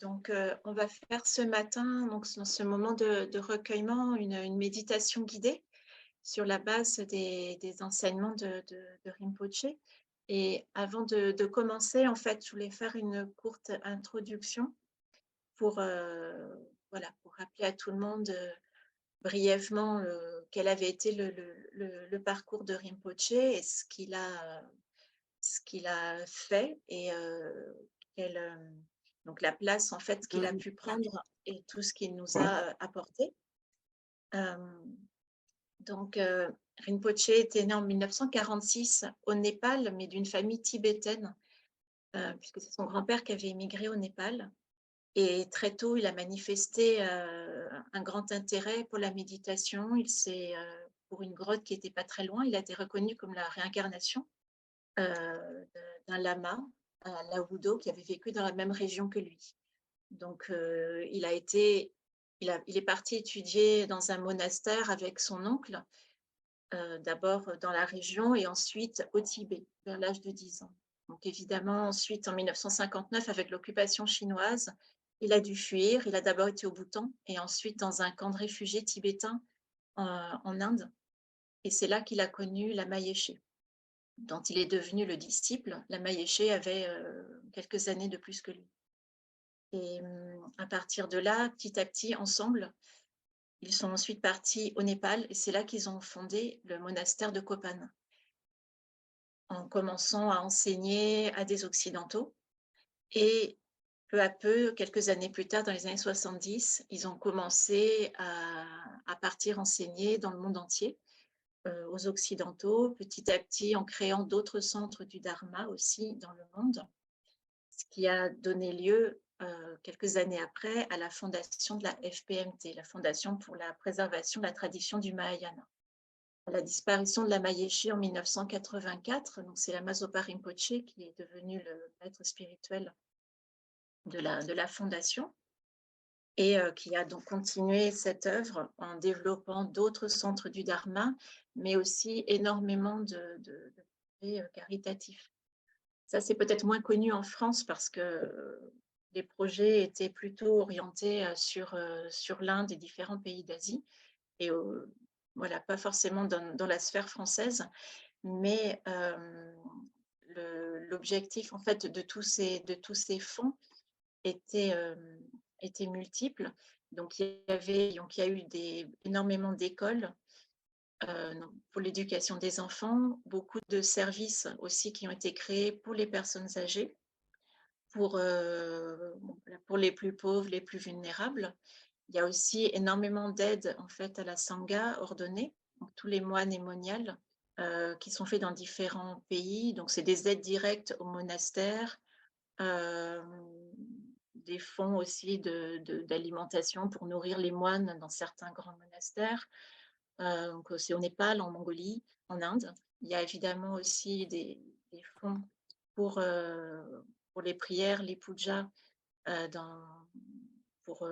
Donc, on va faire ce matin, donc dans ce moment de recueillement, une méditation guidée sur la base des enseignements de Rinpoche. Et avant de commencer, en fait, je voulais faire une courte introduction pour, voilà, pour rappeler à tout le monde brièvement quel avait été le parcours de Rinpoche et ce qu'il a fait et donc la place en fait qu'il a pu prendre et tout ce qu'il nous a apporté. Hem, donc Rinpoche était né en 1946 au Népal, mais d'une famille tibétaine, puisque c'est son grand-père qui avait émigré au Népal et très tôt, il a manifesté, un grand intérêt pour la méditation. Il s'est, pour une grotte qui était pas très loin, il a été reconnu comme la réincarnation d'un lama à Laodo qui avait vécu dans la même région que lui. Donc, il est parti étudier dans un monastère avec son oncle, d'abord dans la région et ensuite au Tibet, vers l'âge de 10 ans. Donc évidemment, ensuite, en 1959, avec l'occupation chinoise, il a dû fuir. Il a d'abord été au Bhoutan et ensuite dans un camp de réfugiés tibétains en Inde. Et c'est là qu'il a connu Lama Yeshe, dont il est devenu le disciple. Lama Yeshe avait quelques années de plus que lui. Et à partir de là, petit à petit, ensemble, ils sont ensuite partis au Népal et c'est là qu'ils ont fondé le monastère de Kopan, en commençant à enseigner à des occidentaux. Et peu à peu, quelques années plus tard, dans les années 70, ils ont commencé à partir enseigner dans le monde entier, aux occidentaux, petit à petit en créant d'autres centres du Dharma aussi dans le monde, ce qui a donné lieu, quelques années après, à la fondation de la FPMT, la Fondation pour la préservation de la tradition du Mahayana. À la disparition de Lama Yeshe en 1984, donc c'est Lama Zopa Rinpoche qui est devenu le maître spirituel de la fondation et qui a donc continué cette œuvre en développant d'autres centres du Dharma, mais aussi énormément de projets caritatifs. Ça, c'est peut-être moins connu en France parce que les projets étaient plutôt orientés sur l'Inde et différents pays d'Asie et voilà, pas forcément dans la sphère française, mais l'objectif en fait de tous ces fonds était, était multiple. Donc il y a eu énormément d'écoles pour l'éducation des enfants, beaucoup de services aussi qui ont été créés pour les personnes âgées, pour les plus pauvres, les plus vulnérables. Il y a aussi énormément d'aides en fait à la sangha ordonnée, donc tous les moines et moniales qui sont faits dans différents pays. Donc c'est des aides directes au monastère, euh, des fonds aussi d'alimentation pour nourrir les moines dans certains grands monastères. Donc c'est au Népal, en Mongolie, en Inde. Il y a évidemment aussi des fonds pour, euh, pour les prières, les pujas, dans, pour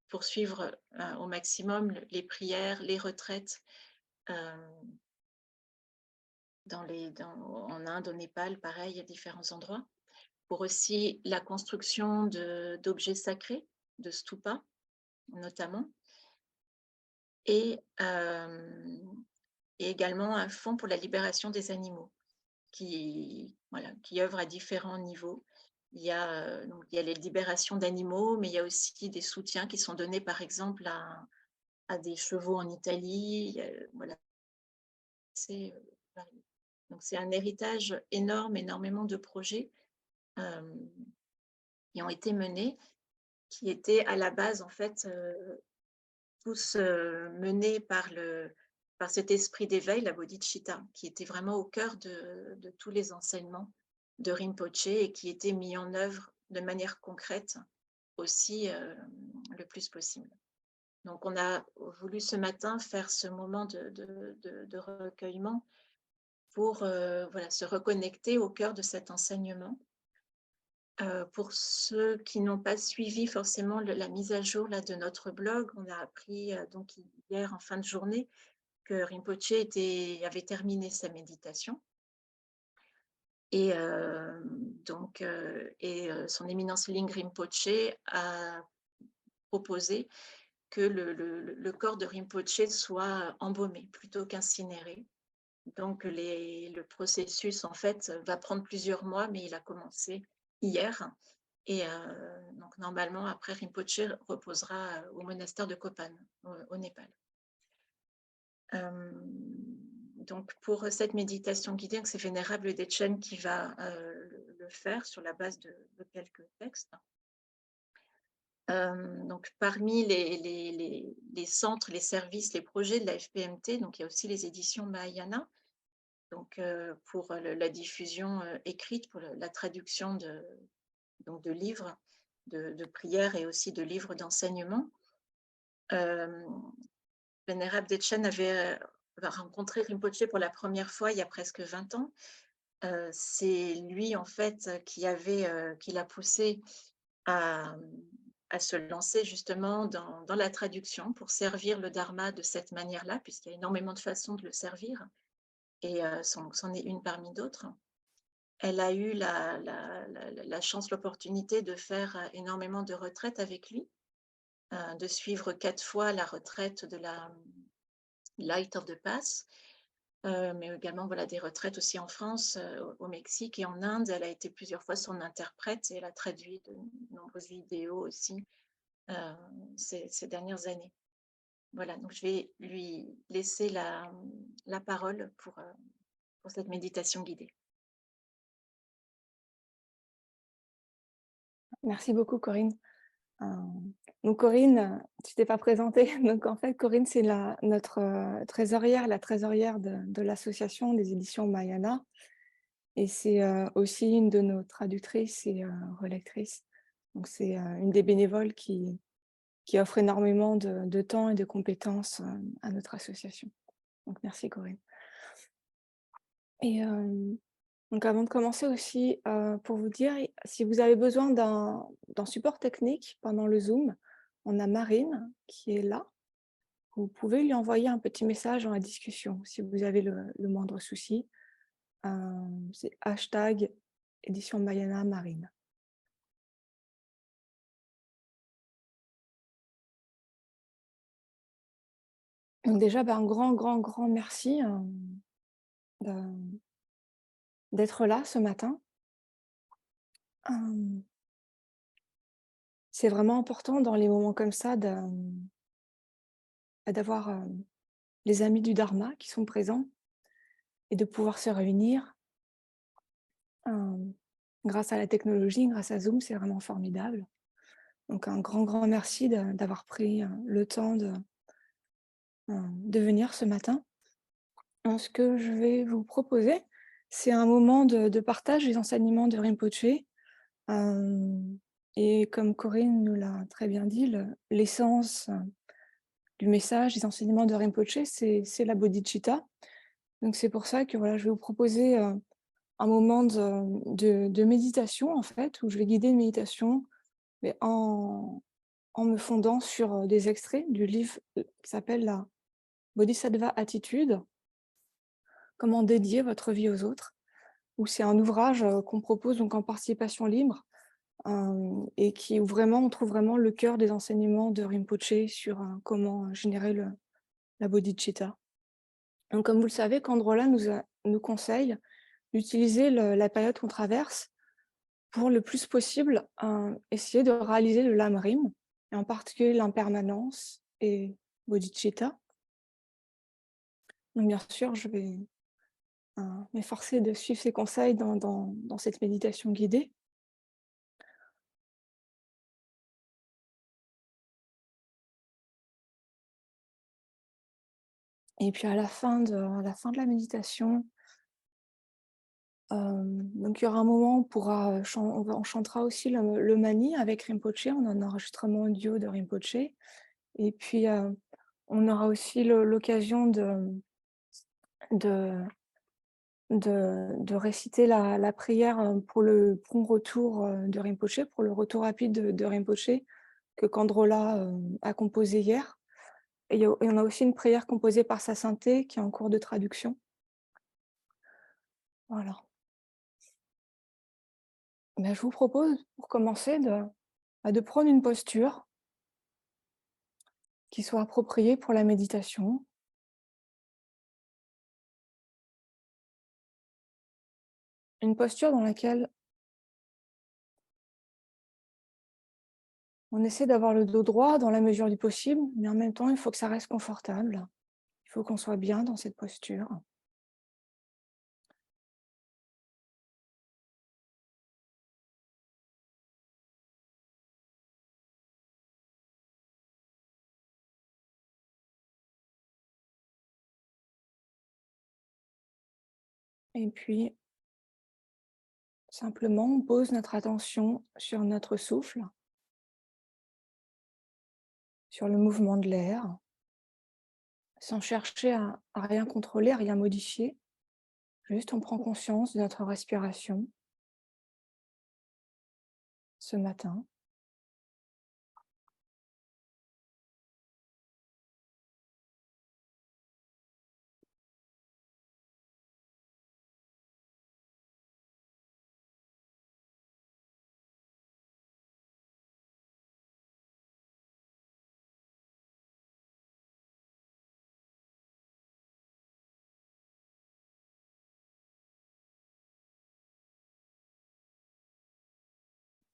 poursuivre au maximum les prières, les retraites en Inde, au Népal, pareil, à différents endroits. Pour aussi la construction d'objets sacrés, de stupas notamment, et, et également un fonds pour la libération des animaux voilà, qui œuvre à différents niveaux. Donc, il y a les libérations d'animaux, mais il y a aussi des soutiens qui sont donnés, par exemple, à des chevaux en Italie. Voilà, c'est donc c'est un héritage énorme, énormément de projets qui ont été menés, qui étaient à la base, en fait, tous menés par cet esprit d'éveil, la bodhicitta, qui était vraiment au cœur de tous les enseignements de Rinpoche et qui était mis en œuvre de manière concrète aussi le plus possible. Donc on a voulu ce matin faire ce moment de recueillement pour voilà, se reconnecter au cœur de cet enseignement. Pour ceux qui n'ont pas suivi forcément la mise à jour là, de notre blog, on a appris donc hier en fin de journée que Rinpoche avait terminé sa méditation. Et Donc, son éminence Ling Rinpoche a proposé que le corps de Rinpoche soit embaumé plutôt qu'incinéré. Donc, le processus, en fait, va prendre plusieurs mois, mais il a commencé hier. Et donc, normalement, après, Rinpoche reposera au monastère de Kopan, au Népal. Donc, pour cette méditation guidée, c'est Vénérable Dechen qui va le faire sur la base de quelques textes. Donc, parmi les centres, les services, les projets de la FPMT, donc il y a aussi les éditions Mahayana, donc pour la diffusion écrite, pour la traduction de livres de prières et aussi de livres d'enseignement. Vénérable Dechen avait rencontré Rinpoche pour la première fois il y a presque 20 ans. C'est lui, en fait, qui l'a poussé à se lancer justement dans la traduction pour servir le Dharma de cette manière-là, puisqu'il y a énormément de façons de le servir, et c'en est une parmi d'autres. Elle a eu la chance, l'opportunité de faire énormément de retraites avec lui, de suivre 4 fois la retraite de la Light of the Path, mais également voilà, des retraites aussi en France, au Mexique et en Inde. Elle a été plusieurs fois son interprète et elle a traduit de nombreuses vidéos aussi ces dernières années. Voilà, donc je vais lui laisser la parole pour cette méditation guidée. Merci beaucoup, Corinne. Donc, Corinne, tu t'es pas présentée. Donc, en fait, Corinne, c'est notre trésorière, la trésorière de l'association des éditions Mahayana. Et c'est aussi une de nos traductrices et relectrices. Donc, c'est une des bénévoles qui offre énormément de temps et de compétences à notre association. Donc, merci, Corinne. Et donc, avant de commencer aussi, pour vous dire, si vous avez besoin d'un support technique pendant le Zoom, on a Marine qui est là. Vous pouvez lui envoyer un petit message dans la discussion si vous avez le moindre souci. C'est hashtag édition Mahayana Marine. Donc déjà, un grand merci d'être là ce matin. C'est vraiment important dans les moments comme ça d'avoir les amis du Dharma qui sont présents et de pouvoir se réunir. Grâce à la technologie, grâce à Zoom, c'est vraiment formidable. Donc un grand merci d'avoir pris le temps de venir ce matin. Ce que je vais vous proposer, c'est un moment de partage des enseignements de Rinpoche. Et comme Corinne nous l'a très bien dit, l'essence du message des enseignements de Rinpoche, c'est la bodhicitta. Donc c'est pour ça que voilà, je vais vous proposer un moment de méditation, en fait, où je vais guider une méditation, mais en me fondant sur des extraits du livre qui s'appelle la Bodhisattva Attitude, comment dédier votre vie aux autres, où c'est un ouvrage qu'on propose donc en participation libre, et où vraiment on trouve vraiment le cœur des enseignements de Rinpoche sur comment générer la bodhicitta. Donc, comme vous le savez, Kandrola nous conseille d'utiliser la période qu'on traverse pour le plus possible essayer de réaliser le Lamrim, et en particulier l'impermanence et bodhicitta. Donc bien sûr, je vais m'efforcer de suivre ces conseils dans cette méditation guidée. Et puis à la fin de la méditation, donc il y aura un moment où on chantera aussi le mani avec Rinpoche, on a un enregistrement audio de Rinpoche. Et puis on aura aussi l'occasion de réciter la prière pour le prompt retour de Rinpoche, pour le retour rapide de Rinpoche, que Kandrola a composé hier. Et on a aussi une prière composée par sa sainteté qui est en cours de traduction. Voilà. je vous propose pour commencer de prendre une posture qui soit appropriée pour la méditation. Une posture dans laquelle on essaie d'avoir le dos droit dans la mesure du possible, mais en même temps, il faut que ça reste confortable. Il faut qu'on soit bien dans cette posture. Et puis, simplement, on pose notre attention sur notre souffle, sur le mouvement de l'air, sans chercher à rien contrôler, à rien modifier. Juste, on prend conscience de notre respiration ce matin.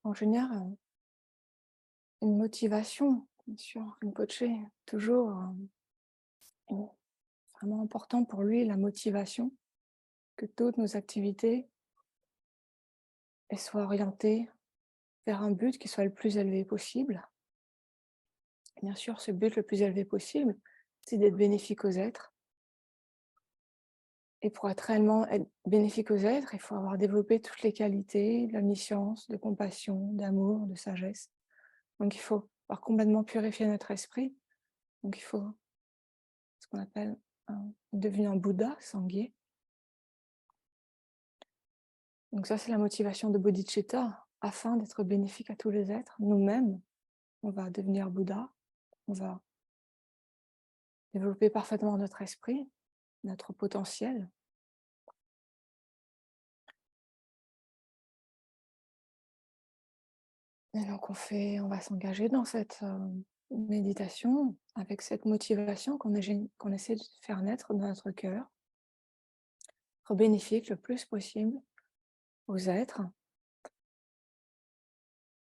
En général, une motivation, bien sûr, Rinpoche, toujours une- vraiment important pour lui, la motivation, que toutes nos activités elles soient orientées vers un but qui soit le plus élevé possible. Bien sûr, ce but le plus élevé possible, c'est d'être bénéfique aux êtres. Et pour être réellement être bénéfique aux êtres, il faut avoir développé toutes les qualités d'omniscience, de compassion, d'amour, de sagesse. Donc il faut avoir complètement purifié notre esprit. Donc il faut ce qu'on appelle devenir un Bouddha, Sangye. Donc ça, c'est la motivation de Bodhicitta, afin d'être bénéfique à tous les êtres. Nous-mêmes, on va devenir Bouddha, on va développer parfaitement notre esprit, notre potentiel. Et donc on va s'engager dans cette méditation avec cette motivation qu'on essaie de faire naître dans notre cœur, être bénéfique le plus possible aux êtres.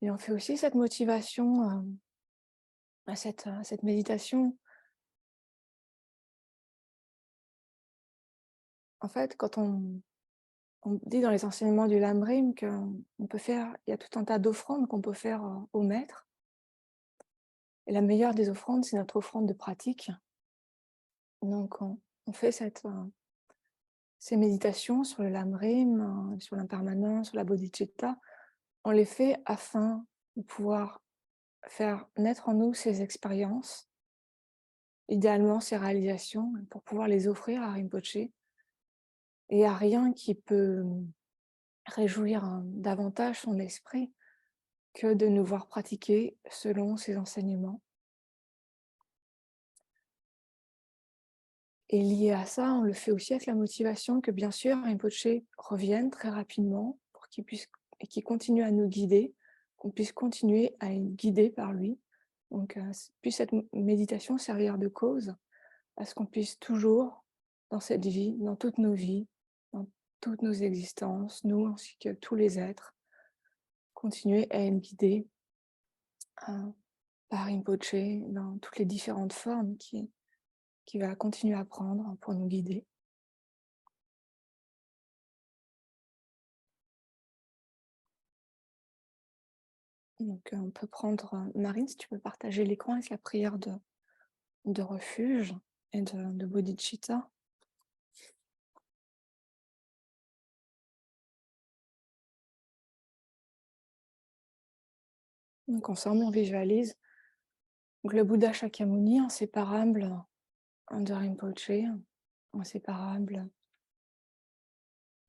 Et on fait aussi cette motivation à cette méditation. En fait, quand on dit dans les enseignements du Lamrim qu'on peut faire, il y a tout un tas d'offrandes qu'on peut faire au maître. Et la meilleure des offrandes, c'est notre offrande de pratique. Donc on fait ces méditations sur le Lamrim, sur l'impermanence, sur la bodhicitta, on les fait afin de pouvoir faire naître en nous ces expériences, idéalement ces réalisations, pour pouvoir les offrir à Rinpoche. Et il n'y a rien qui peut réjouir davantage son esprit que de nous voir pratiquer selon ses enseignements. Et lié à ça, on le fait aussi avec la motivation que bien sûr Rinpoche revienne très rapidement pour qu'il continue à nous guider, qu'on puisse continuer à être guidé par lui. Donc puisse cette méditation servir de cause à ce qu'on puisse toujours, dans cette vie, dans toutes nos vies, dans toutes nos existences, nous ainsi que tous les êtres, continuer à être guidés par Rinpoche dans toutes les différentes formes qui va continuer à prendre pour nous guider. Donc on peut prendre, Marine, si tu peux partager l'écran avec la prière de refuge et de bodhicitta. Donc ensemble, on visualise donc, le Bouddha Shakyamuni, inséparable de Rinpoche, inséparable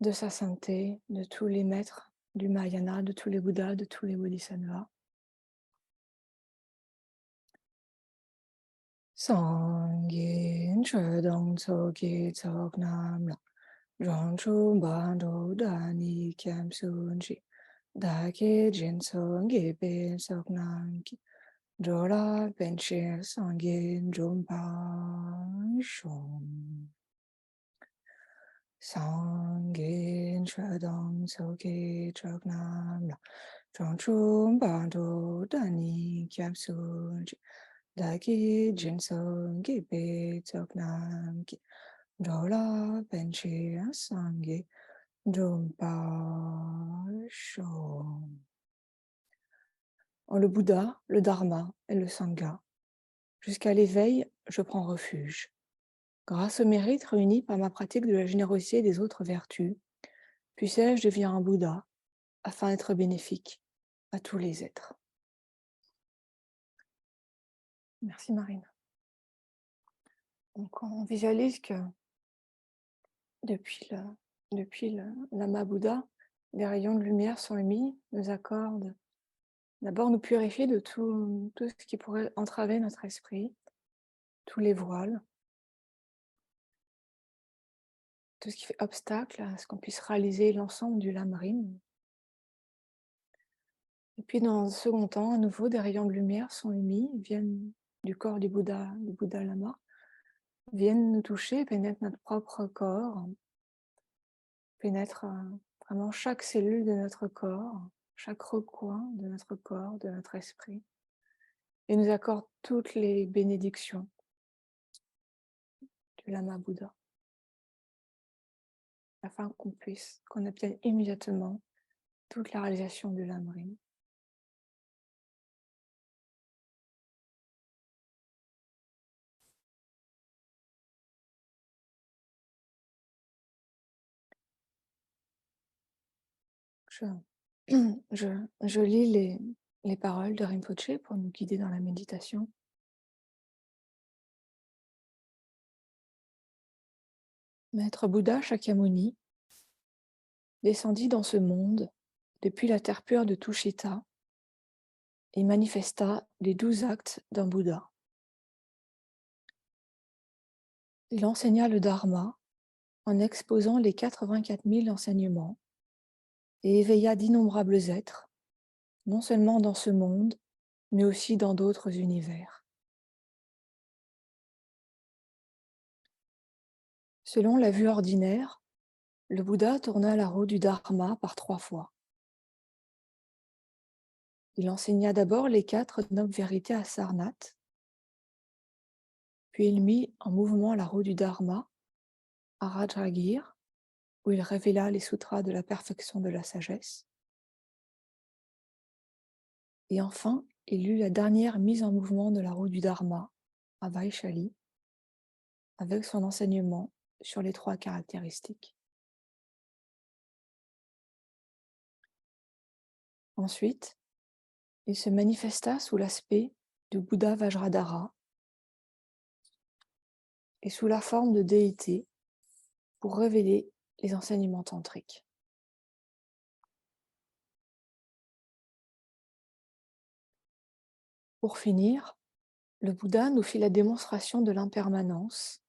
de sa sainteté, de tous les maîtres du Mahayana, de tous les Bouddhas, de tous les Bodhisattvas. Sangye Chödong Tsoge Tsok Nam La Zhong Chu Ban Do Dani Kyam Sun Shi Dake Jinso Gibe Soknanki Jola Benche Sangin Jompa Shom Sangin Shadong Soki Chognam Chongchum Bando Dani Kyapsul Daki Jinso Gibe Soknanki Jola Benche Sangin Jompa Shom. En le Bouddha, le Dharma et le Sangha. Jusqu'à l'éveil, je prends refuge. Grâce au mérite réuni par ma pratique de la générosité et des autres vertus, puissais-je devenir un Bouddha afin d'être bénéfique à tous les êtres. Merci Marine. Donc on visualise que depuis le Lama Bouddha, des rayons de lumière sont émis, nous accordent, d'abord nous purifier de tout ce qui pourrait entraver notre esprit, tous les voiles, tout ce qui fait obstacle à ce qu'on puisse réaliser l'ensemble du Lamrim. Et puis dans un second temps, à nouveau, des rayons de lumière sont émis, viennent du corps du Bouddha Lama, viennent nous toucher, pénètrent notre propre corps, pénètrent vraiment chaque cellule de notre corps, chaque recoin de notre corps, de notre esprit, et nous accordent toutes les bénédictions du Lama Bouddha, afin qu'on obtienne immédiatement toute la réalisation du Lamrim. Je, je lis les paroles de Rinpoché pour nous guider dans la méditation. Maître Bouddha Shakyamuni descendit dans ce monde depuis la terre pure de Tushita et manifesta les 12 actes d'un Bouddha. Il enseigna le Dharma en exposant les 84 000 enseignements et éveilla d'innombrables êtres, non seulement dans ce monde, mais aussi dans d'autres univers. Selon la vue ordinaire, le Bouddha tourna la roue du Dharma par 3 fois. Il enseigna d'abord les 4 nobles vérités à Sarnath, puis il mit en mouvement la roue du Dharma à Rajagir, où il révéla les sutras de la perfection de la sagesse. Et enfin, il eut la dernière mise en mouvement de la roue du Dharma à Vaishali, avec son enseignement sur les 3 caractéristiques. Ensuite, il se manifesta sous l'aspect du Bouddha Vajradhara et sous la forme de déité pour révéler les enseignements tantriques. Pour finir, le Bouddha nous fit la démonstration de l'impermanence,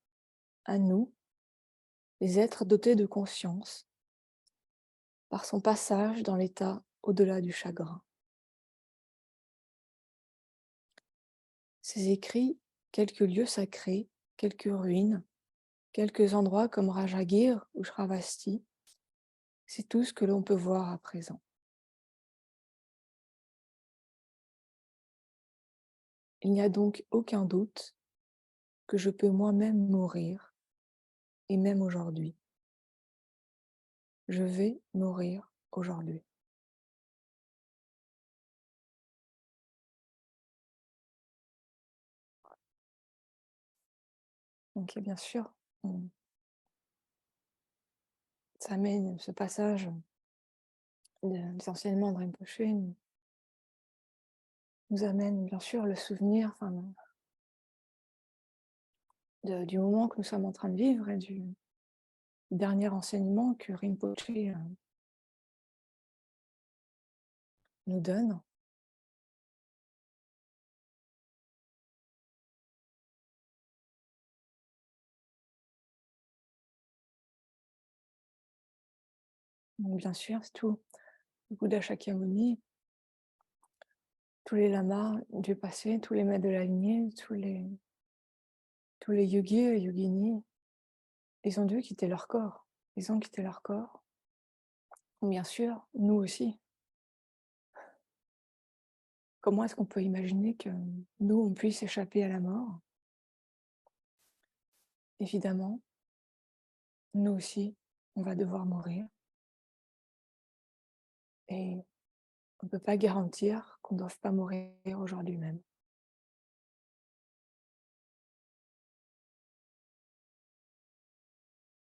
à nous, les êtres dotés de conscience, par son passage dans l'état au-delà du chagrin. Ses écrits, quelques lieux sacrés, quelques ruines, quelques endroits comme Rajagir ou Shravasti, c'est tout ce que l'on peut voir à présent. Il n'y a donc aucun doute que je peux moi-même mourir, et même aujourd'hui. Je vais mourir aujourd'hui. Donc, et bien sûr, ça mène ce passage des enseignements de Rinpoche nous amène bien sûr le souvenir du moment que nous sommes en train de vivre et du dernier enseignement que Rinpoche nous donne. Donc, bien sûr, tout le Bouddha Shakyamuni, tous les lamas du passé, tous les maîtres de la lignée, tous les yogis et yoginis, ils ont dû quitter leur corps. Ils ont quitté leur corps. Bien sûr, nous aussi. Comment est-ce qu'on peut imaginer que nous, on puisse échapper à la mort? Évidemment, nous aussi, on va devoir mourir. Et on ne peut pas garantir qu'on ne doive pas mourir aujourd'hui même.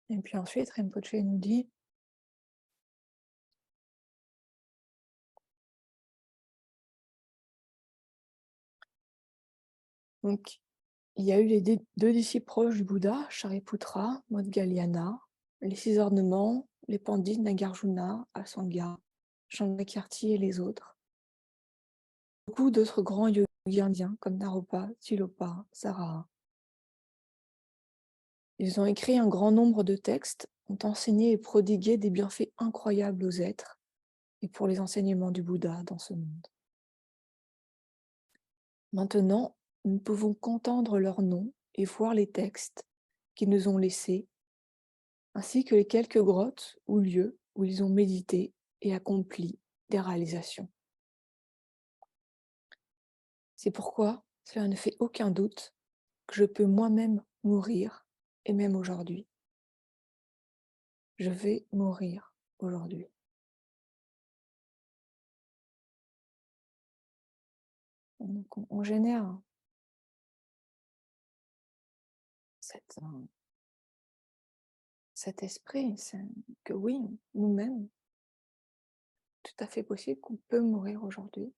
Et puis ensuite, Rinpoché nous dit, donc, il y a eu les deux disciples proches du Bouddha, Shariputra, Maudgalyana, les 6 ornements, les pandits Nagarjuna, Asanga, Shanakirti et les autres. Beaucoup d'autres grands yogis indiens comme Naropa, Tilopa, Saraha. Ils ont écrit un grand nombre de textes, ont enseigné et prodigué des bienfaits incroyables aux êtres et pour les enseignements du Bouddha dans ce monde. Maintenant, nous pouvons qu'entendre leurs noms et voir les textes qu'ils nous ont laissés, ainsi que les quelques grottes ou lieux où ils ont médité et accompli des réalisations. C'est pourquoi cela ne fait aucun doute que je peux moi-même mourir, et même aujourd'hui. Je vais mourir aujourd'hui. Donc on génère cet esprit, que oui, nous-mêmes, tout à fait possible qu'on peut mourir aujourd'hui.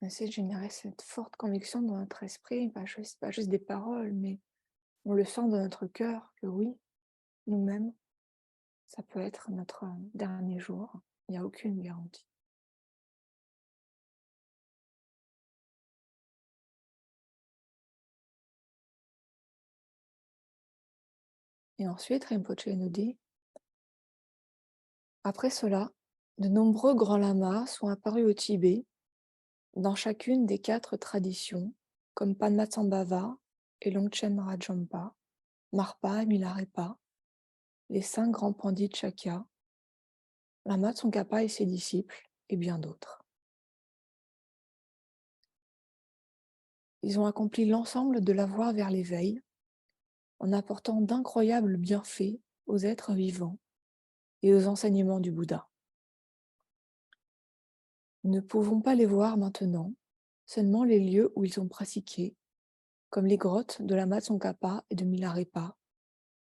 Essayer de générer cette forte conviction dans notre esprit, pas juste des paroles, mais on le sent dans notre cœur que oui, nous-mêmes, ça peut être notre dernier jour. Il n'y a aucune garantie. Et ensuite, Rinpoche nous dit, après cela, de nombreux grands lamas sont apparus au Tibet, dans chacune des 4 traditions, comme Padmasambhava et Longchen Rajampa, Marpa et Milarepa, les 5 grands pandits Shakya, Lama Tsongkhapa et ses disciples, et bien d'autres. Ils ont accompli l'ensemble de la voie vers l'éveil, en apportant d'incroyables bienfaits aux êtres vivants et aux enseignements du Bouddha. Nous ne pouvons pas les voir maintenant, seulement les lieux où ils ont pratiqué, comme les grottes de Lama Tsongkhapa et de Milarepa,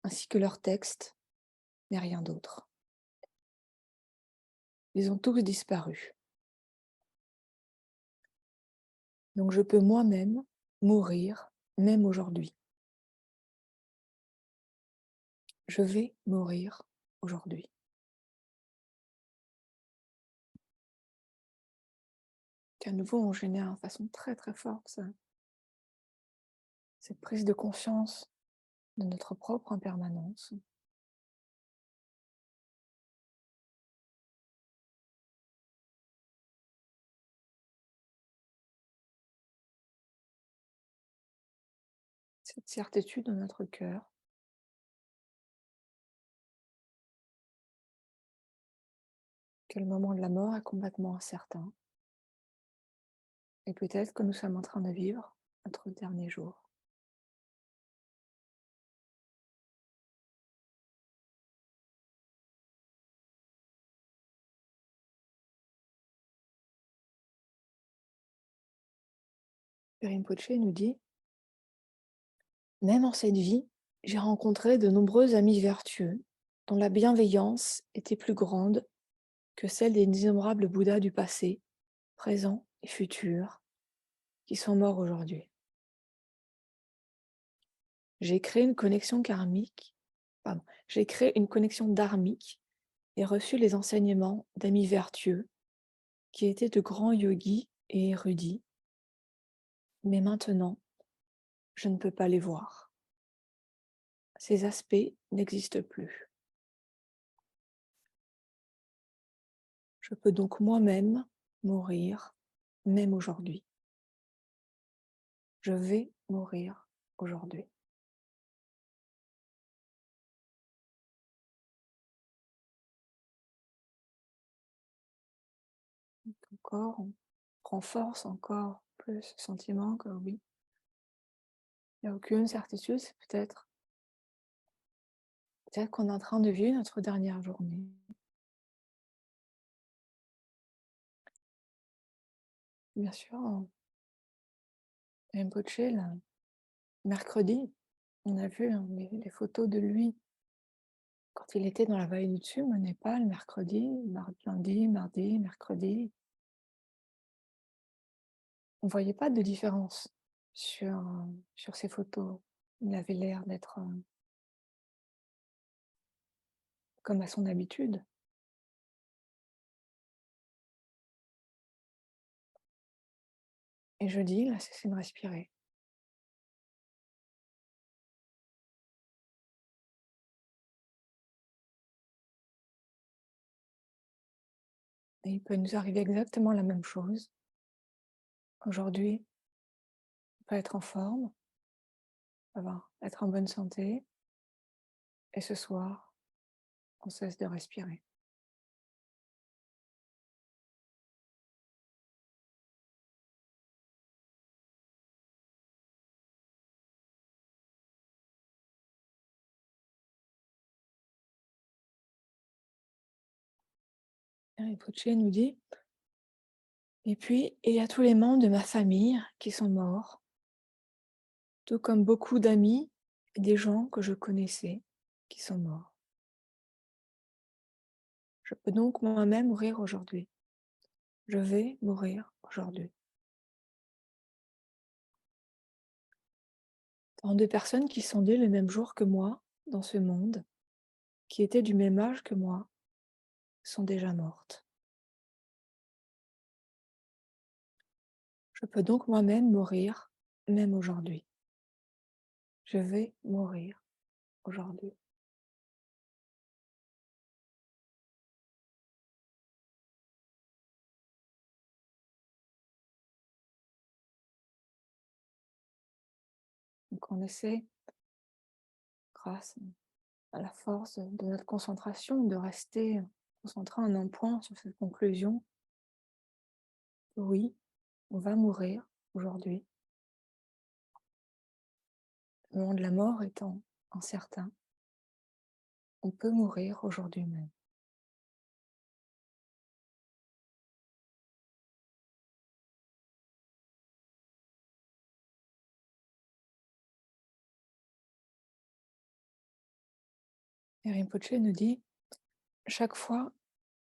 ainsi que leurs textes, mais rien d'autre. Ils ont tous disparu. Donc je peux moi-même mourir, même aujourd'hui. Je vais mourir aujourd'hui. Qu'à nouveau, on génère de façon très très forte cette prise de conscience de notre propre impermanence. Cette certitude dans notre cœur que le moment de la mort est complètement incertain et peut-être que nous sommes en train de vivre notre dernier jour. Rinpoche nous dit, même en cette vie, j'ai rencontré de nombreux amis vertueux dont la bienveillance était plus grande que celle des innombrables Bouddhas du passé, présent et futur, qui sont morts aujourd'hui. J'ai créé une connexion karmique, j'ai créé une connexion dharmique et reçu les enseignements d'amis vertueux qui étaient de grands yogis et érudits, mais maintenant, je ne peux pas les voir. ces aspects n'existent plus. Je peux donc moi-même mourir, même aujourd'hui. Je vais mourir aujourd'hui. Encore, on renforce encore plus ce sentiment que oui, il n'y a aucune certitude, c'est peut-être qu'on est en train de vivre notre dernière journée. Bien sûr, Rinpoche, là, mercredi, on a vu les photos de lui quand il était dans la vallée du Tsum au Népal, mercredi, lundi, mardi, mercredi. On ne voyait pas de différence sur ces photos. Il avait l'air d'être comme à son habitude. Et jeudi, il a cessé de respirer. Et il peut nous arriver exactement la même chose. Aujourd'hui, on peut être en forme, être en bonne santé, et ce soir, on cesse de respirer. Et Rinpoche nous dit, et puis, il y a tous les membres de ma famille qui sont morts, tout comme beaucoup d'amis et des gens que je connaissais qui sont morts. Je peux donc moi-même mourir aujourd'hui. Je vais mourir aujourd'hui. Tant de personnes qui sont nées le même jour que moi dans ce monde, qui étaient du même âge que moi, sont déjà mortes. Je peux donc moi-même mourir, même aujourd'hui. Je vais mourir aujourd'hui. Donc on essaie, grâce à la force de notre concentration, de rester concentré en un point sur cette conclusion. Oui, on va mourir aujourd'hui. Le moment de la mort étant incertain, on peut mourir aujourd'hui même. Et Rinpoche nous dit, chaque fois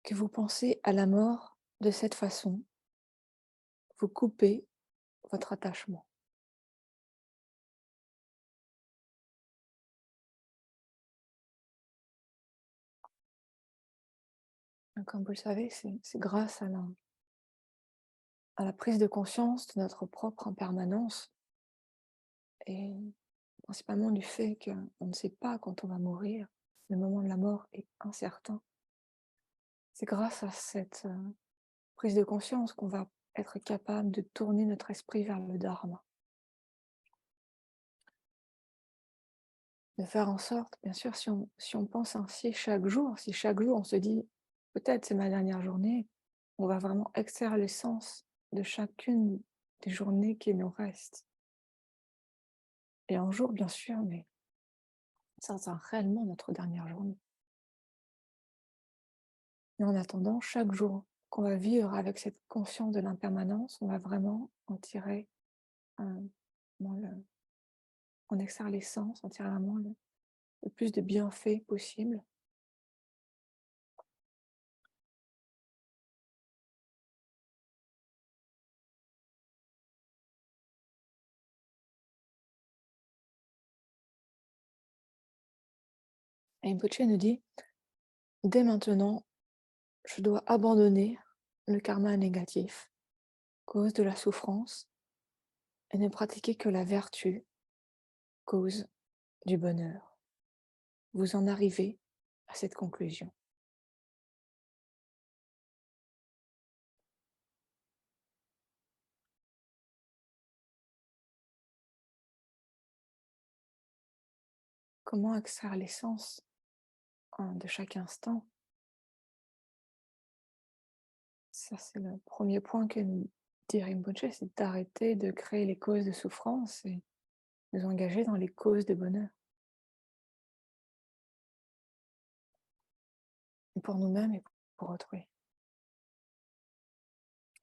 que vous pensez à la mort de cette façon, vous coupez votre attachement. Comme vous le savez, c'est grâce à la prise de conscience de notre propre impermanence et principalement du fait qu'on ne sait pas quand on va mourir, le moment de la mort est incertain. C'est grâce à cette prise de conscience qu'on va être capable de tourner notre esprit vers le Dharma. De faire en sorte, bien sûr, si on pense ainsi chaque jour, si chaque jour on se dit peut-être c'est ma dernière journée, on va vraiment extraire l'essence de chacune des journées qui nous restent. Et un jour, bien sûr, mais ça sera réellement notre dernière journée. Et en attendant, chaque jour qu'on va vivre avec cette conscience de l'impermanence, on va vraiment en tirer un, on extraire l'essence, on tire vraiment le plus de bienfaits possible. Et Rinpoche nous dit, dès maintenant, je dois abandonner le karma négatif, cause de la souffrance, et ne pratiquer que la vertu, cause du bonheur. vous en arrivez à cette conclusion? Comment extraire l'essence de chaque instant? Ça, c'est le premier point que nous dit Rinpoche, c'est d'arrêter de créer les causes de souffrance et nous engager dans les causes de bonheur. Et pour nous-mêmes et pour autrui.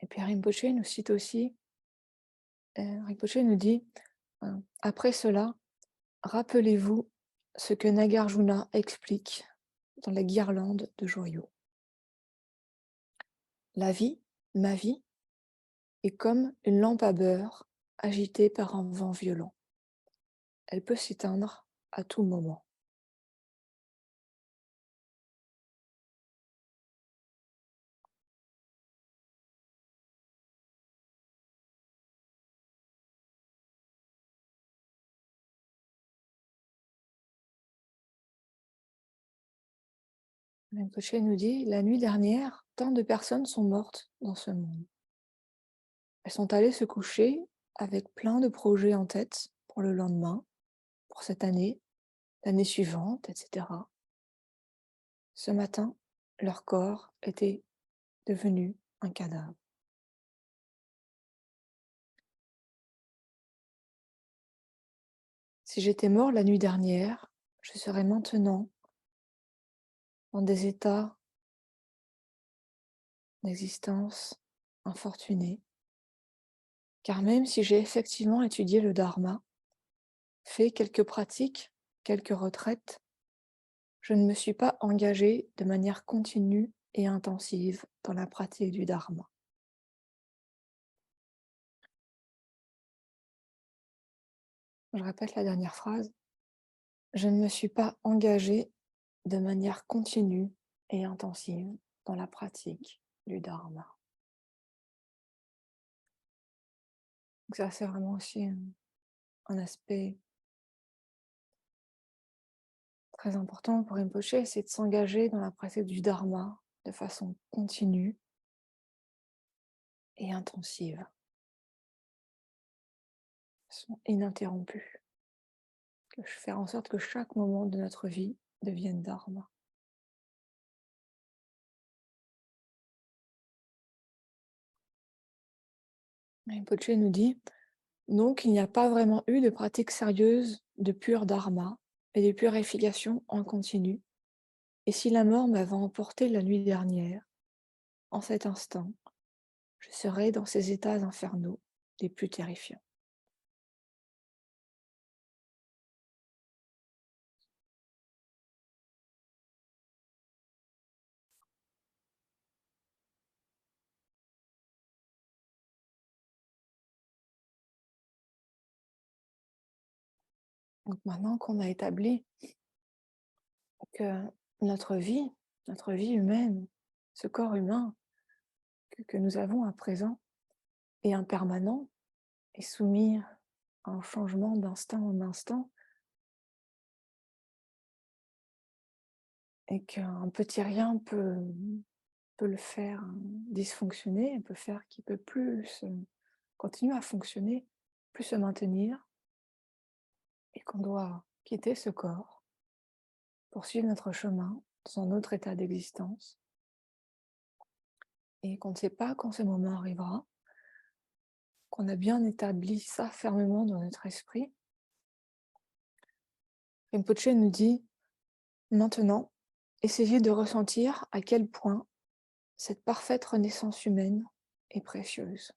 Et puis Rinpoche nous cite aussi, Rinpoche nous dit, après cela, rappelez-vous ce que Nagarjuna explique dans la guirlande de joyaux. La vie, ma vie, est comme une lampe à beurre agitée par un vent violent. Elle peut s'éteindre à tout moment. Rinpoche nous dit, la nuit dernière, tant de personnes sont mortes dans ce monde. Elles sont allées se coucher avec plein de projets en tête pour le lendemain, pour cette année, l'année suivante, etc. Ce matin, leur corps était devenu un cadavre. Si j'étais mort la nuit dernière, je serais maintenant dans des états d'existence infortunés, car même si j'ai effectivement étudié le Dharma, fait quelques pratiques, quelques retraites, je ne me suis pas engagée de manière continue et intensive dans la pratique du Dharma. Je répète la dernière phrase. Je ne me suis pas engagée de manière continue et intensive dans la pratique du Dharma. Donc ça, c'est vraiment aussi un aspect très important pour Rinpoche, c'est de s'engager dans la pratique du Dharma de façon continue et intensive, de façon ininterrompue. Faire en sorte que chaque moment de notre vie devienne Dharma. Rinpoche nous dit, donc il n'y a pas vraiment eu de pratique sérieuse de pur Dharma et de purification en continu. Et si la mort m'avait emporté la nuit dernière, en cet instant, je serais dans ces états infernaux les plus terrifiants. Donc maintenant qu'on a établi que notre vie humaine, ce corps humain que nous avons à présent est impermanent et soumis à un changement d'instant en instant, et qu'un petit rien peut le faire dysfonctionner, peut faire qu'il ne peut plus continuer à fonctionner, plus se maintenir, et qu'on doit quitter ce corps, poursuivre notre chemin dans un autre état d'existence, et qu'on ne sait pas quand ce moment arrivera, qu'on a bien établi ça fermement dans notre esprit. Rinpoche nous dit, maintenant, essayez de ressentir à quel point cette parfaite renaissance humaine est précieuse.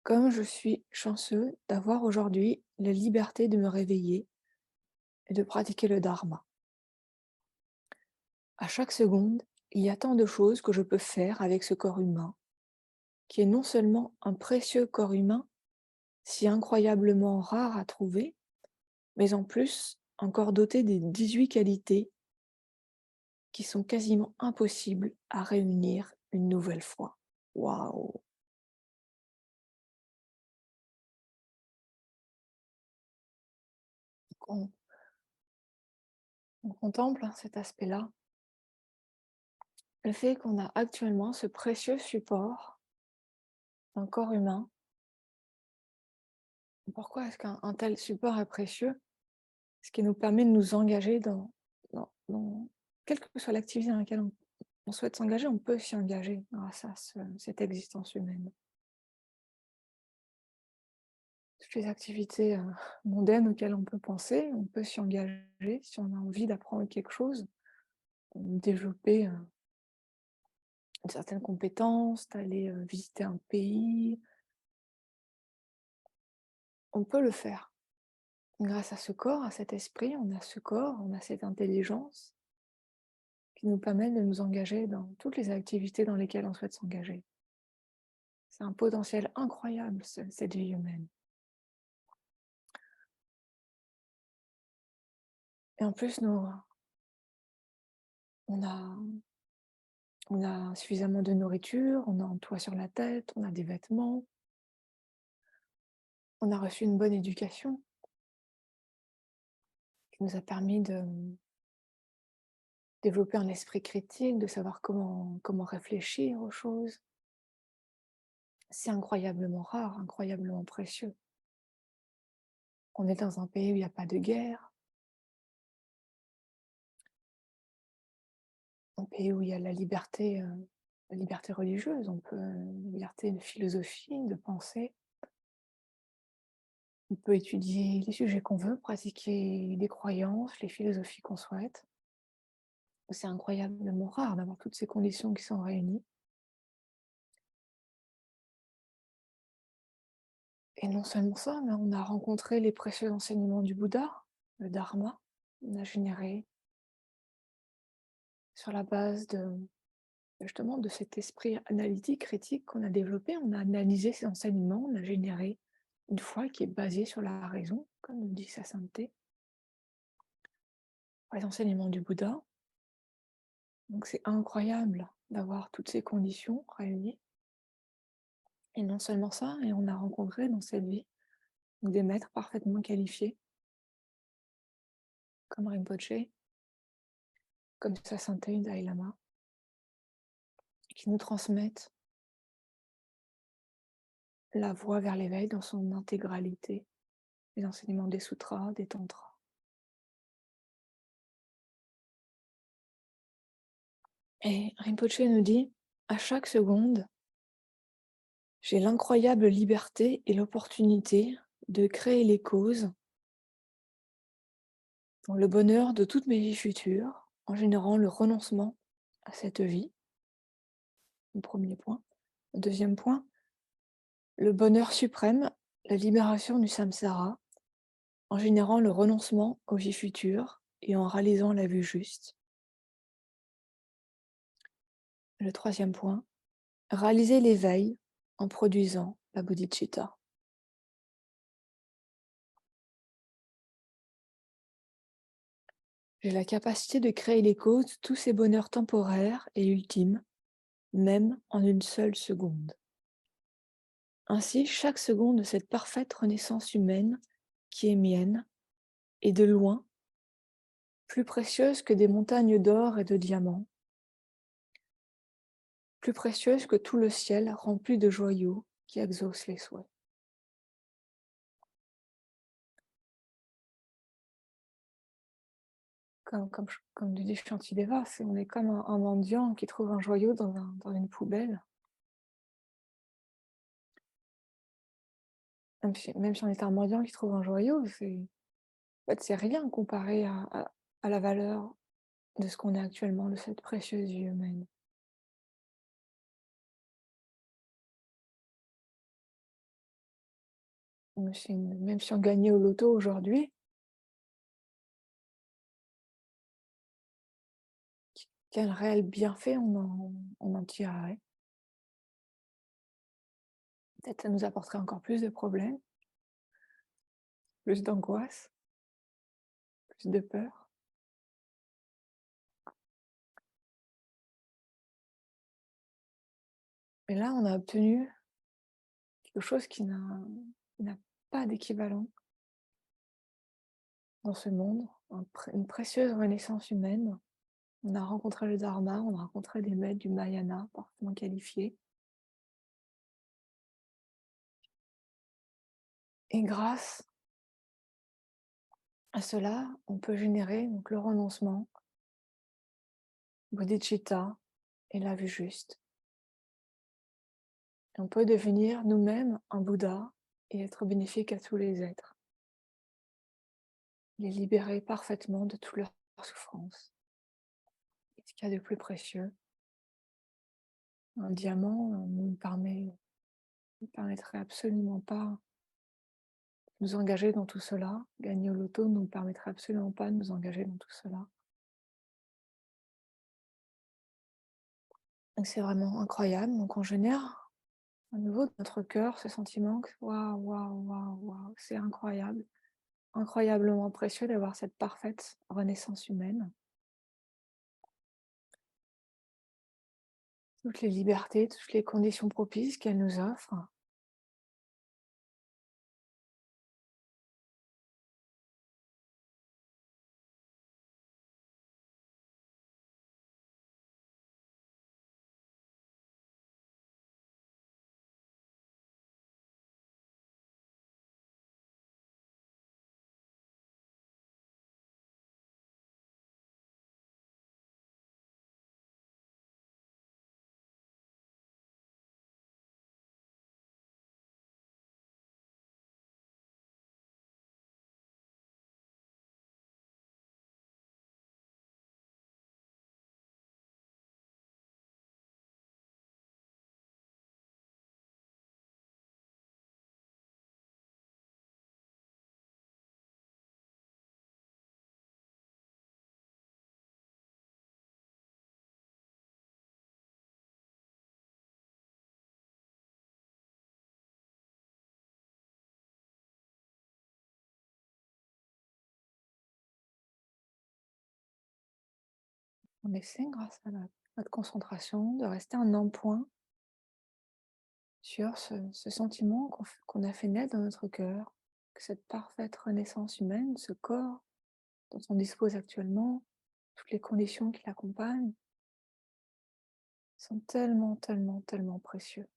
Comme je suis chanceux d'avoir aujourd'hui la liberté de me réveiller et de pratiquer le Dharma. À chaque seconde, il y a tant de choses que je peux faire avec ce corps humain, qui est non seulement un précieux corps humain, si incroyablement rare à trouver, mais en plus encore doté des 18 qualités qui sont quasiment impossibles à réunir une nouvelle fois. Waouh! On, on contemple cet aspect-là, le fait qu'on a actuellement ce précieux support d'un corps humain. Pourquoi est-ce qu'un tel support est précieux? Ce qui nous permet de nous engager dans quelle que soit l'activité dans laquelle on souhaite s'engager, on peut s'y engager grâce à cette existence humaine. Toutes les activités mondaines auxquelles on peut penser, on peut s'y engager si on a envie d'apprendre quelque chose, de développer une certaine compétence, d'aller visiter un pays. On peut le faire. Grâce à ce corps, à cet esprit, on a ce corps, on a cette intelligence qui nous permet de nous engager dans toutes les activités dans lesquelles on souhaite s'engager. C'est un potentiel incroyable, cette vie humaine. Et en plus, on a, on a suffisamment de nourriture, on a un toit sur la tête, on a des vêtements, on a reçu une bonne éducation qui nous a permis de développer un esprit critique, de savoir comment réfléchir aux choses. C'est incroyablement rare, incroyablement précieux. On est dans un pays où il n'y a pas de guerre, un pays où il y a la liberté religieuse, on peut, la liberté de philosophie, de pensée. On peut étudier les sujets qu'on veut, pratiquer les croyances, les philosophies qu'on souhaite. C'est incroyablement rare d'avoir toutes ces conditions qui sont réunies. Et non seulement ça, mais on a rencontré les précieux enseignements du Bouddha, le Dharma. On a généré, sur la base justement de cet esprit analytique, critique qu'on a développé, on a analysé ces enseignements, on a généré une foi qui est basée sur la raison, comme nous dit sa sainteté, les enseignements du Bouddha. Donc c'est incroyable d'avoir toutes ces conditions réunies. Et non seulement ça, et on a rencontré dans cette vie des maîtres parfaitement qualifiés, comme Rinpoché, comme sa sainteté Dalai Lama, qui nous transmettent la voie vers l'éveil dans son intégralité, les enseignements des sutras, des tantras. Et Rinpoché nous dit, à chaque seconde, j'ai l'incroyable liberté et l'opportunité de créer les causes pour le bonheur de toutes mes vies futures, en générant le renoncement à cette vie. Le premier point. Le deuxième point, le bonheur suprême, la libération du samsara, en générant le renoncement aux vies futures et en réalisant la vue juste. Le troisième point, réaliser l'éveil en produisant la bodhicitta. J'ai la capacité de créer les causes de tous ces bonheurs temporaires et ultimes, même en une seule seconde. Ainsi, chaque seconde de cette parfaite renaissance humaine qui est mienne est de loin plus précieuse que des montagnes d'or et de diamants, plus précieuse que tout le ciel rempli de joyaux qui exaucent les souhaits. Comme le dit Shantideva, on est comme un mendiant qui trouve un joyau dans une poubelle. Même si on est un mendiant qui trouve un joyau, en fait, c'est rien comparé à la valeur de ce qu'on est actuellement, de cette précieuse vie humaine. Même si on gagnait au loto aujourd'hui, quel réel bienfait on en tirerait. Peut-être ça nous apporterait encore plus de problèmes, plus d'angoisse, plus de peur. Et là, on a obtenu quelque chose qui n'a pas d'équivalent. dans ce monde, une précieuse renaissance humaine. On a rencontré le Dharma, on a rencontré des maîtres du Mahayana parfaitement qualifiés. Et grâce à cela, on peut générer donc le renoncement, bodhicitta et la vue juste. Et on peut devenir nous-mêmes un Bouddha et être bénéfique à tous les êtres, les libérer parfaitement de toute leur souffrance. Et ce qu'il y a de plus précieux, un diamant ne permettrait absolument pas de nous engager dans tout cela. Gagner au loto ne nous permettrait absolument pas de nous engager dans tout cela. Donc c'est vraiment incroyable. Donc on génère à nouveau de notre cœur ce sentiment que waouh, waouh, waouh, waouh, c'est incroyable, incroyablement précieux d'avoir cette parfaite renaissance humaine. Toutes les libertés, toutes les conditions propices qu'elle nous offre. On essaie, grâce à notre concentration, de rester en point sur ce sentiment qu'on a fait naître dans notre cœur, que cette parfaite renaissance humaine, ce corps dont on dispose actuellement, toutes les conditions qui l'accompagnent, sont tellement, tellement, tellement précieux.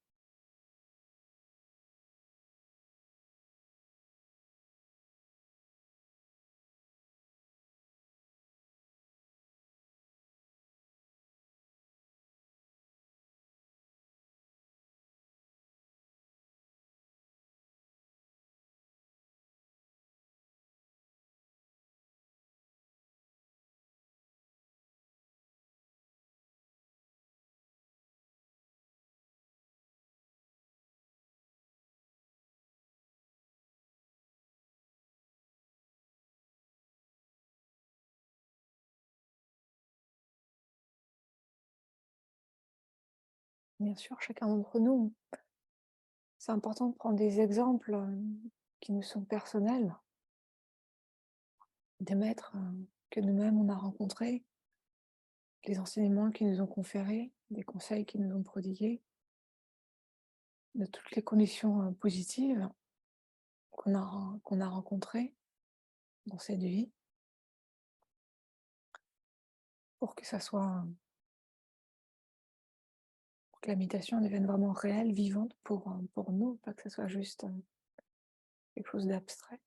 Bien sûr, chacun d'entre nous, c'est important de prendre des exemples qui nous sont personnels, des maîtres que nous-mêmes on a rencontrés, les enseignements qu'ils nous ont conférés, des conseils qu'ils nous ont prodigués, de toutes les conditions positives qu'on a rencontrées dans cette vie, pour que ça soit, pour que la méditation devienne vraiment réelle, vivante pour nous, pas que ça soit juste quelque chose d'abstrait.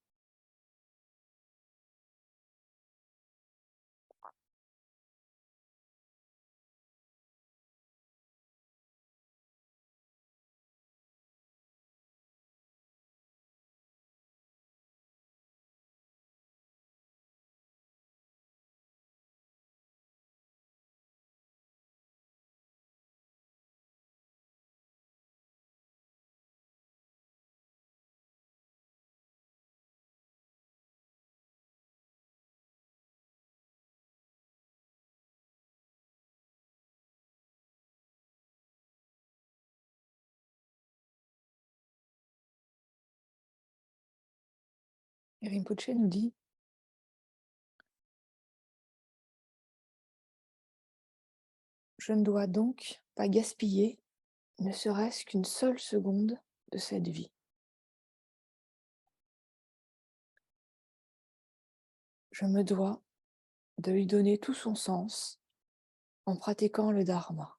Et Rinpoche nous dit: je ne dois donc pas gaspiller ne serait-ce qu'une seule seconde de cette vie. je me dois de lui donner tout son sens en pratiquant le dharma.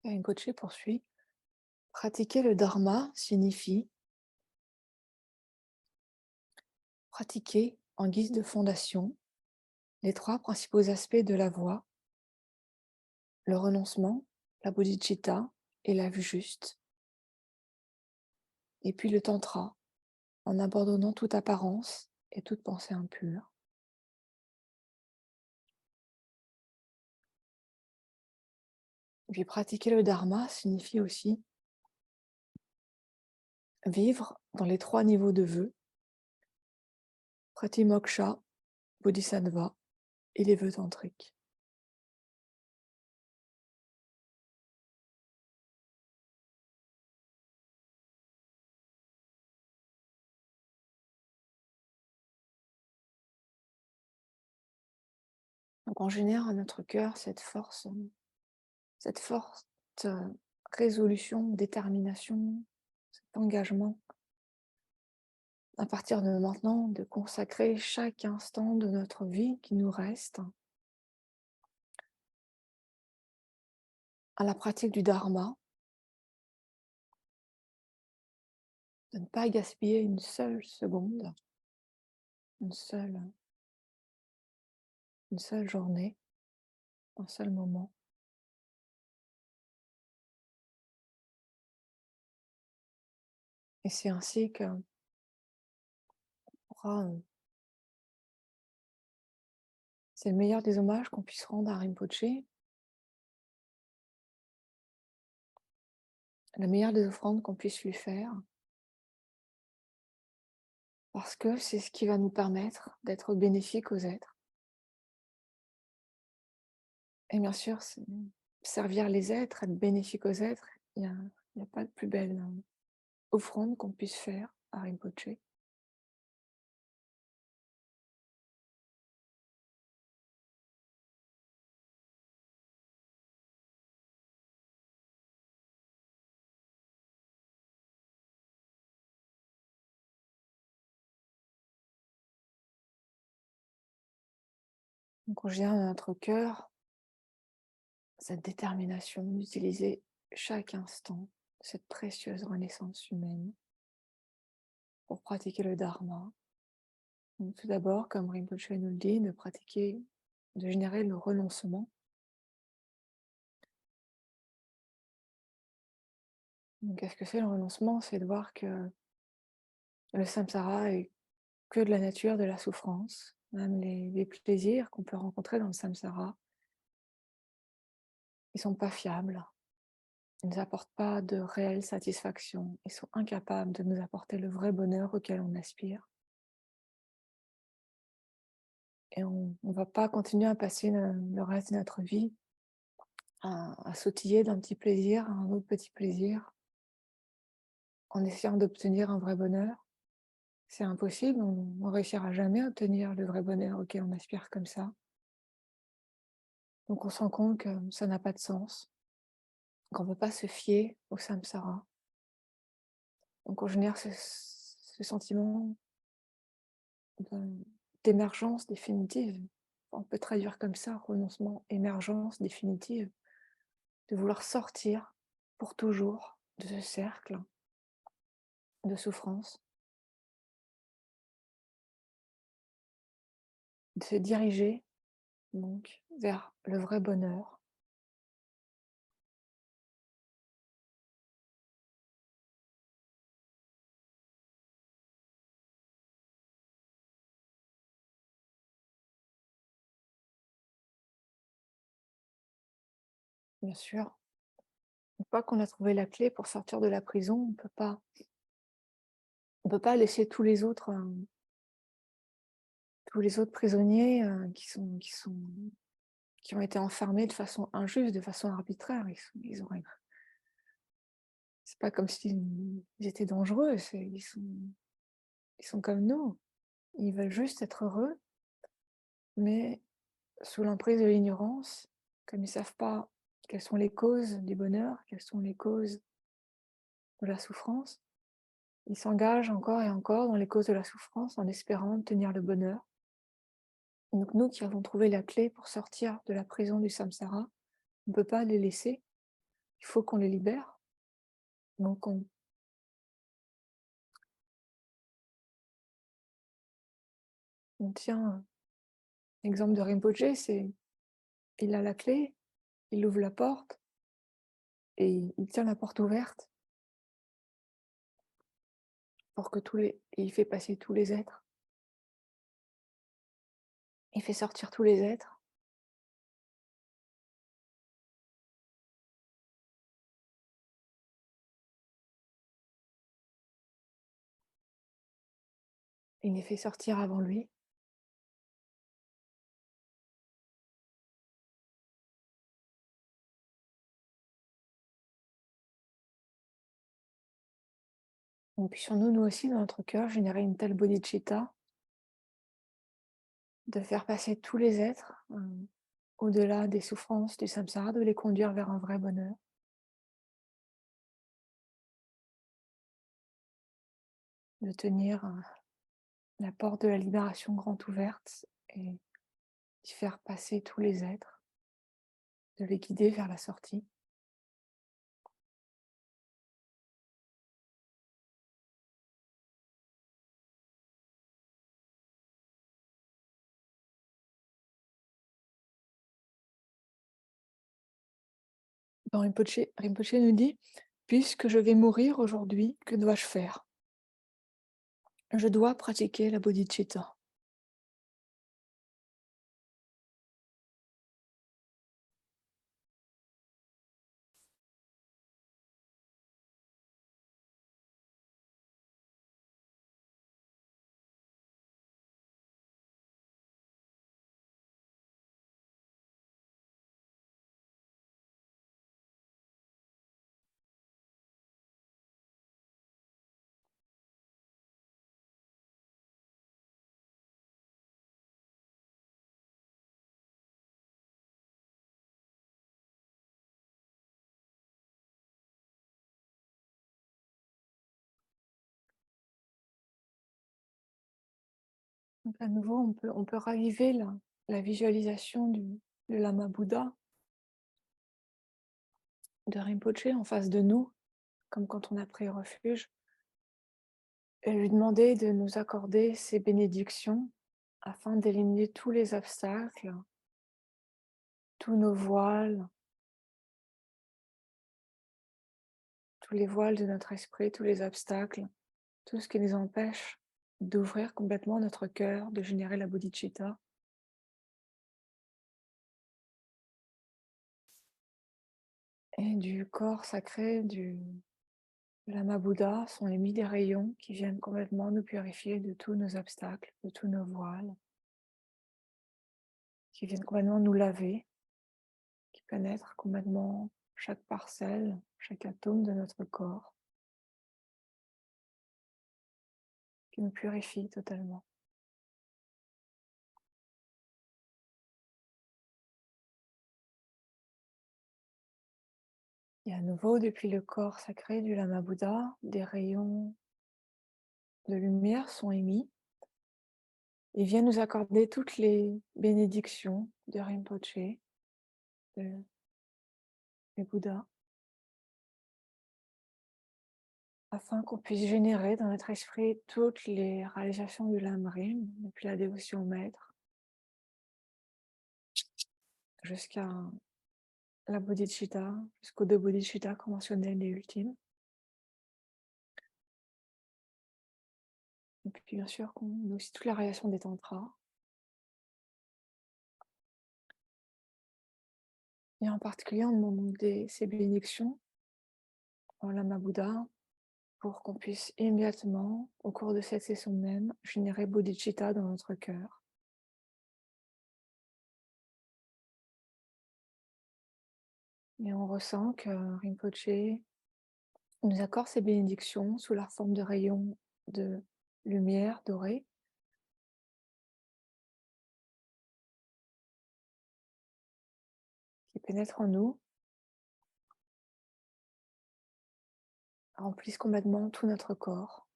Et Rinpoché poursuit: pratiquer le dharma signifie pratiquer en guise de fondation les trois principaux aspects de la voie: le renoncement, la bodhicitta et la vue juste, et puis le tantra, en abandonnant toute apparence et toute pensée impure. Et puis pratiquer le dharma signifie aussi vivre dans les trois niveaux de vœux: pratimoksha, bodhisattva et les vœux tantriques. Donc on génère à notre cœur cette forte résolution, détermination, cet engagement à partir de maintenant de consacrer chaque instant de notre vie qui nous reste à la pratique du dharma, de ne pas gaspiller une seule seconde, une seule, une seule journée, un seul moment. Et c'est ainsi qu'on pourra, c'est le meilleur des hommages qu'on puisse rendre à Rinpoché, la meilleure des offrandes qu'on puisse lui faire, parce que c'est ce qui va nous permettre d'être bénéfiques aux êtres. Et bien sûr, servir les êtres, être bénéfique aux êtres, il y a pas de plus belle offrande qu'on puisse faire à Rinpoché. Donc on gère dans notre cœur cette détermination d'utiliser chaque instant de cette précieuse renaissance humaine pour pratiquer le dharma. Donc tout d'abord, comme Rinpoche nous le dit, de générer le renoncement. Donc qu'est-ce que c'est le renoncement? C'est de voir que le samsara est que de la nature de la souffrance. Même les plaisirs qu'on peut rencontrer dans le samsara, ils sont pas fiables. Ils ne nous apportent pas de réelle satisfaction. Ils sont incapables de nous apporter le vrai bonheur auquel on aspire. Et on ne va pas continuer à passer le reste de notre vie à sautiller d'un petit plaisir à un autre petit plaisir en essayant d'obtenir un vrai bonheur. C'est impossible, on ne réussira jamais à obtenir le vrai bonheur auquel on aspire comme ça. Donc on se rend compte que ça n'a pas de sens, qu'on ne peut pas se fier au samsara. Donc on génère ce sentiment d'émergence définitive. On peut traduire comme ça, renoncement, émergence définitive, de vouloir sortir pour toujours de ce cercle de souffrance, de se diriger donc vers le vrai bonheur. Bien sûr, une fois qu'on a trouvé la clé pour sortir de la prison, on peut pas laisser tous les autres prisonniers qui sont qui ont été enfermés de façon injuste, de façon arbitraire. Ils ont rien. C'est pas comme s'ils étaient dangereux, ils sont comme nous. Ils veulent juste être heureux, mais sous l'emprise de l'ignorance, comme ils ne savent pas quelles sont les causes du bonheur, quelles sont les causes de la souffrance, ils s'engagent encore et encore dans les causes de la souffrance en espérant obtenir le bonheur. Donc nous qui avons trouvé la clé pour sortir de la prison du samsara, on ne peut pas les laisser, il faut qu'on les libère. Donc on tient l'exemple de Rinpoché, il a la clé, il ouvre la porte et il tient la porte ouverte pour que et il fait passer tous les êtres. Il fait sortir tous les êtres. Il les fait sortir avant lui. Donc puissions-nous, nous aussi, dans notre cœur, générer une telle bodhicitta de faire passer tous les êtres au-delà des souffrances du samsara, de les conduire vers un vrai bonheur. De tenir la porte de la libération grande ouverte et d'y faire passer tous les êtres, de les guider vers la sortie. Dans Rinpoché nous dit, puisque je vais mourir aujourd'hui, que dois-je faire? Je dois pratiquer la bodhicitta. Donc à nouveau, on peut raviver la visualisation de Lama Bouddha, de Rinpoché en face de nous, comme quand on a pris refuge, et lui demander de nous accorder ses bénédictions afin d'éliminer tous les obstacles, tous nos voiles, tous les voiles de notre esprit, tous les obstacles, tout ce qui nous empêche d'ouvrir complètement notre cœur, de générer la bodhicitta. Et du corps sacré de Lama Bouddha sont émis des rayons qui viennent complètement nous purifier de tous nos obstacles, de tous nos voiles, qui viennent complètement nous laver, qui pénètrent complètement chaque parcelle, chaque atome de notre corps, qui nous purifient totalement. Et à nouveau, depuis le corps sacré du Lama Bouddha, des rayons de lumière sont émis et viennent nous accorder toutes les bénédictions de Rinpoché, des Bouddhas, afin qu'on puisse générer dans notre esprit toutes les réalisations du Lamrim, depuis la dévotion au maître, jusqu'à la bodhicitta, jusqu'aux deux bodhicittas conventionnels et ultimes. Et puis bien sûr qu'on a aussi toute la réalisation des tantras. Et en particulier, on demande ces bénédictions au Lama Bouddha pour qu'on puisse immédiatement, au cours de cette session même, générer bodhicitta dans notre cœur. Et on ressent que Rinpoche nous accorde ses bénédictions sous la forme de rayons de lumière dorée qui pénètrent en nous, remplissent complètement tout notre corps.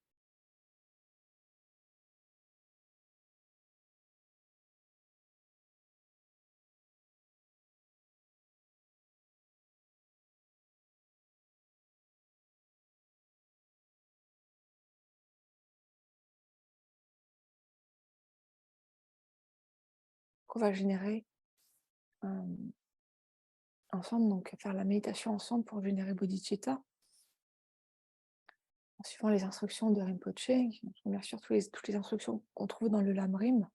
Qu'on va générer ensemble, donc faire la méditation ensemble pour générer bodhicitta, en suivant les instructions de Rinpoche, qui sont bien sûr toutes les instructions qu'on trouve dans le Lamrim.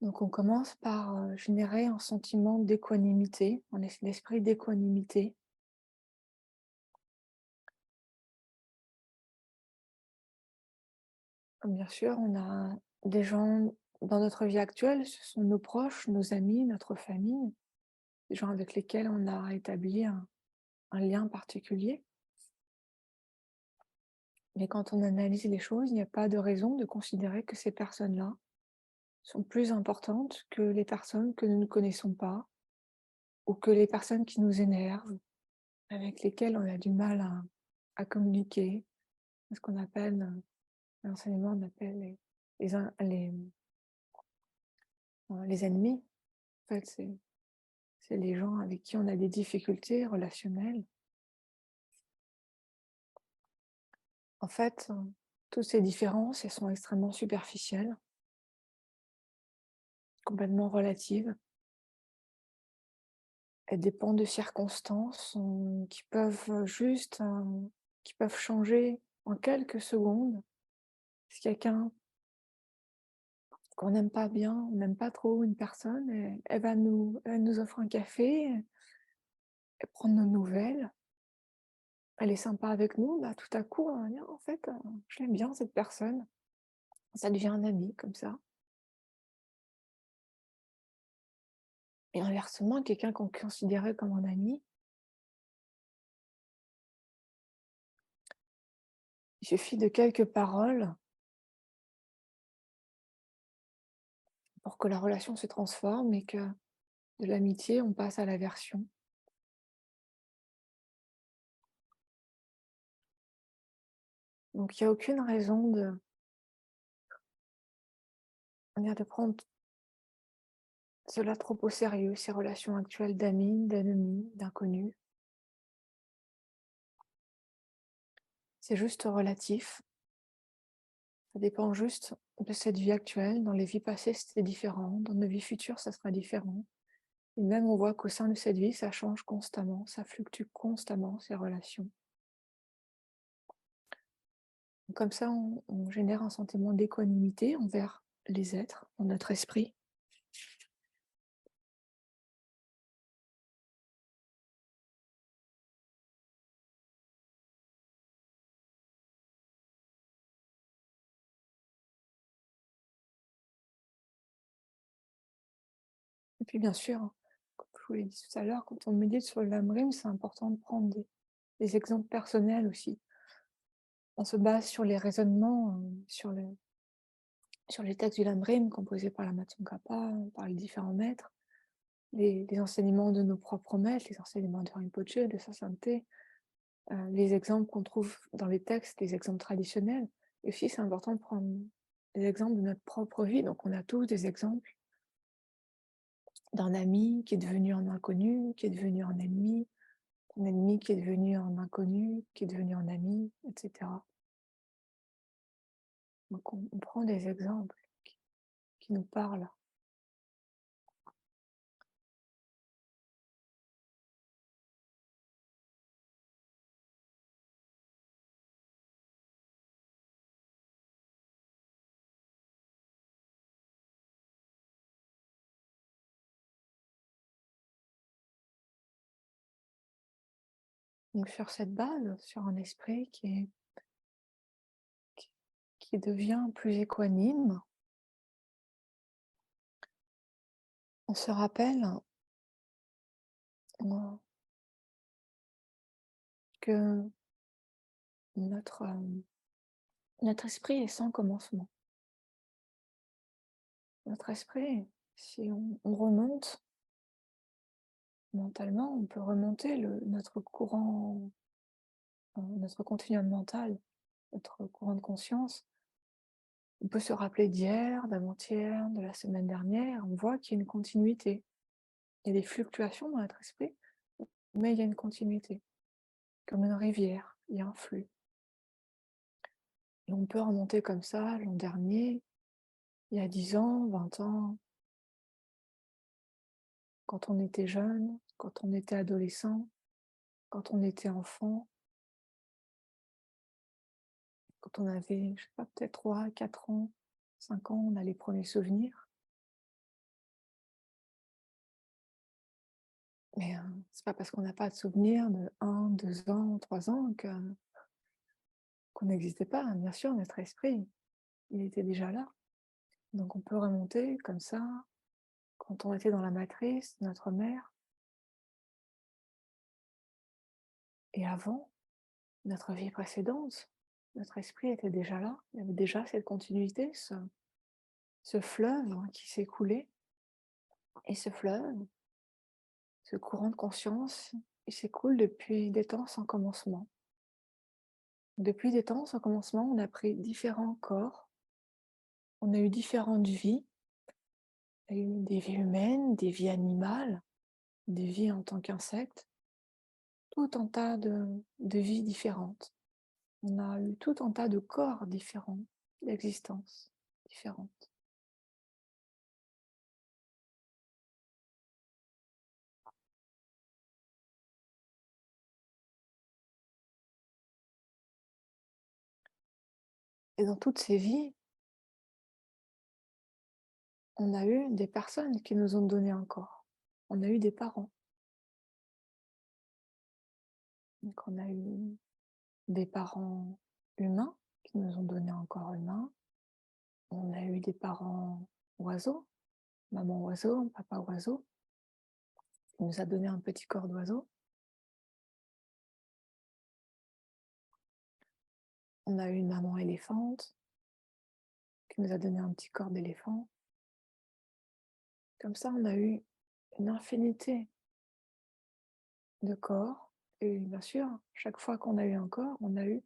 Donc on commence par générer un sentiment d'équanimité, un esprit d'équanimité. Bien sûr, on a des gens dans notre vie actuelle, ce sont nos proches, nos amis, notre famille, des gens avec lesquels on a établi un lien particulier. Mais quand on analyse les choses, il n'y a pas de raison de considérer que ces personnes-là sont plus importantes que les personnes que nous ne connaissons pas ou que les personnes qui nous énervent, avec lesquelles on a du mal à communiquer, ce qu'on appelle, l'enseignement, on appelle les ennemis. En fait, c'est les gens avec qui on a des difficultés relationnelles. En fait, toutes ces différences, elles sont extrêmement superficielles, complètement relatives. Elles dépendent de circonstances qui peuvent qui peuvent changer en quelques secondes. Si quelqu'un qu'on n'aime pas bien, on n'aime pas trop une personne, elle nous offre un café, elle prend nos nouvelles, elle est sympa avec nous, bah, tout à coup, on va dire, en fait, je l'aime bien cette personne. Ça devient un ami comme ça. Et inversement, quelqu'un qu'on considérait comme un ami, il suffit de quelques paroles pour que la relation se transforme et que de l'amitié, on passe à l'aversion. Donc il n'y a aucune raison de prendre cela trop au sérieux, ces relations actuelles d'amis, d'ennemis, d'inconnus. C'est juste relatif. Ça dépend juste de cette vie actuelle. Dans les vies passées, c'était différent. Dans nos vies futures, ça sera différent. Et même on voit qu'au sein de cette vie, ça change constamment, ça fluctue constamment, ces relations. Donc, comme ça, on génère un sentiment d'équanimité envers les êtres, dans notre esprit. Et puis bien sûr, comme je vous l'ai dit tout à l'heure, quand on médite sur le Lamrim, c'est important de prendre des exemples personnels aussi. On se base sur les raisonnements, sur les textes du Lamrim composés par la Tsongkhapa, par les différents maîtres, les enseignements de nos propres maîtres, les enseignements de Rinpoche, de sa sainteté, les exemples qu'on trouve dans les textes, les exemples traditionnels. Et aussi, c'est important de prendre des exemples de notre propre vie. Donc, on a tous des exemples d'un ami qui est devenu un inconnu, qui est devenu un ennemi qui est devenu un inconnu, qui est devenu un ami, etc. Donc, on prend des exemples qui nous parlent. Donc, sur cette base, sur un esprit qui devient plus équanime, on se rappelle euh, que notre esprit est sans commencement. Notre esprit, si on remonte mentalement, on peut remonter notre continuum mental, notre courant de conscience. On peut se rappeler d'hier, d'avant-hier, de la semaine dernière. On voit qu'il y a une continuité. Il y a des fluctuations dans notre esprit, mais il y a une continuité. Comme une rivière, il y a un flux. Et on peut remonter comme ça l'an dernier, il y a 10 ans, 20 ans, quand on était jeune, quand on était adolescent, quand on était enfant, quand on avait, je sais pas, peut-être 3, 4 ans, 5 ans, on a les premiers souvenirs. Mais c'est pas parce qu'on n'a pas de souvenirs de 1, 2 ans, 3 ans qu'on n'existait pas. Bien sûr, notre esprit, il était déjà là. Donc on peut remonter comme ça, quand on était dans la matrice, de notre mère, et avant, notre vie précédente, notre esprit était déjà là. Il y avait déjà cette continuité, ce fleuve qui s'écoulait. Et ce fleuve, ce courant de conscience, il s'écoule depuis des temps sans commencement. Depuis des temps sans commencement, on a pris différents corps, on a eu différentes vies. Il y a eu des vies humaines, des vies animales, des vies en tant qu'insectes, tout un tas de vies différentes. On a eu tout un tas de corps différents, d'existences différentes. Et dans toutes ces vies, on a eu des personnes qui nous ont donné un corps. On a eu des parents. Donc on a eu des parents humains qui nous ont donné un corps humain. On a eu des parents oiseaux, maman oiseau, papa oiseau, qui nous a donné un petit corps d'oiseau. On a eu une maman éléphante qui nous a donné un petit corps d'éléphant. Comme ça, on a eu une infinité de corps. Et bien sûr, chaque fois qu'on a eu un corps, on a eu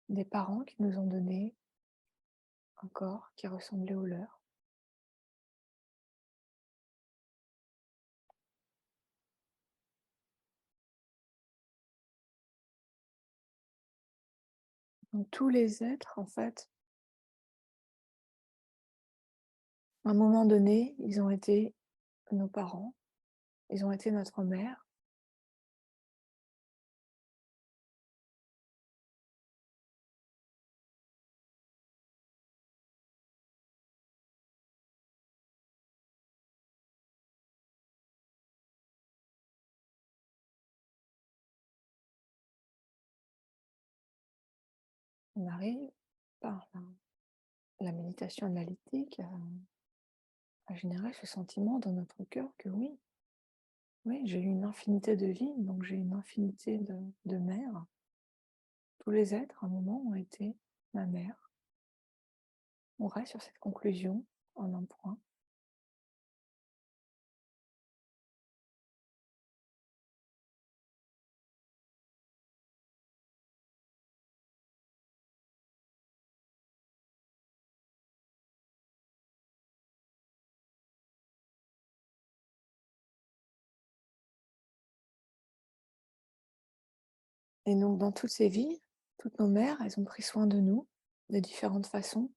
des parents qui nous ont donné un corps qui ressemblait au leur. Donc tous les êtres, en fait, à un moment donné, ils ont été nos parents, ils ont été notre mère. On arrive par la méditation analytique à générer ce sentiment dans notre cœur que oui, oui, j'ai eu une infinité de vies, donc j'ai une infinité de mères. Tous les êtres, à un moment, ont été ma mère. On reste sur cette conclusion en un point. Et donc, dans toutes ces vies, toutes nos mères, elles ont pris soin de nous de différentes façons.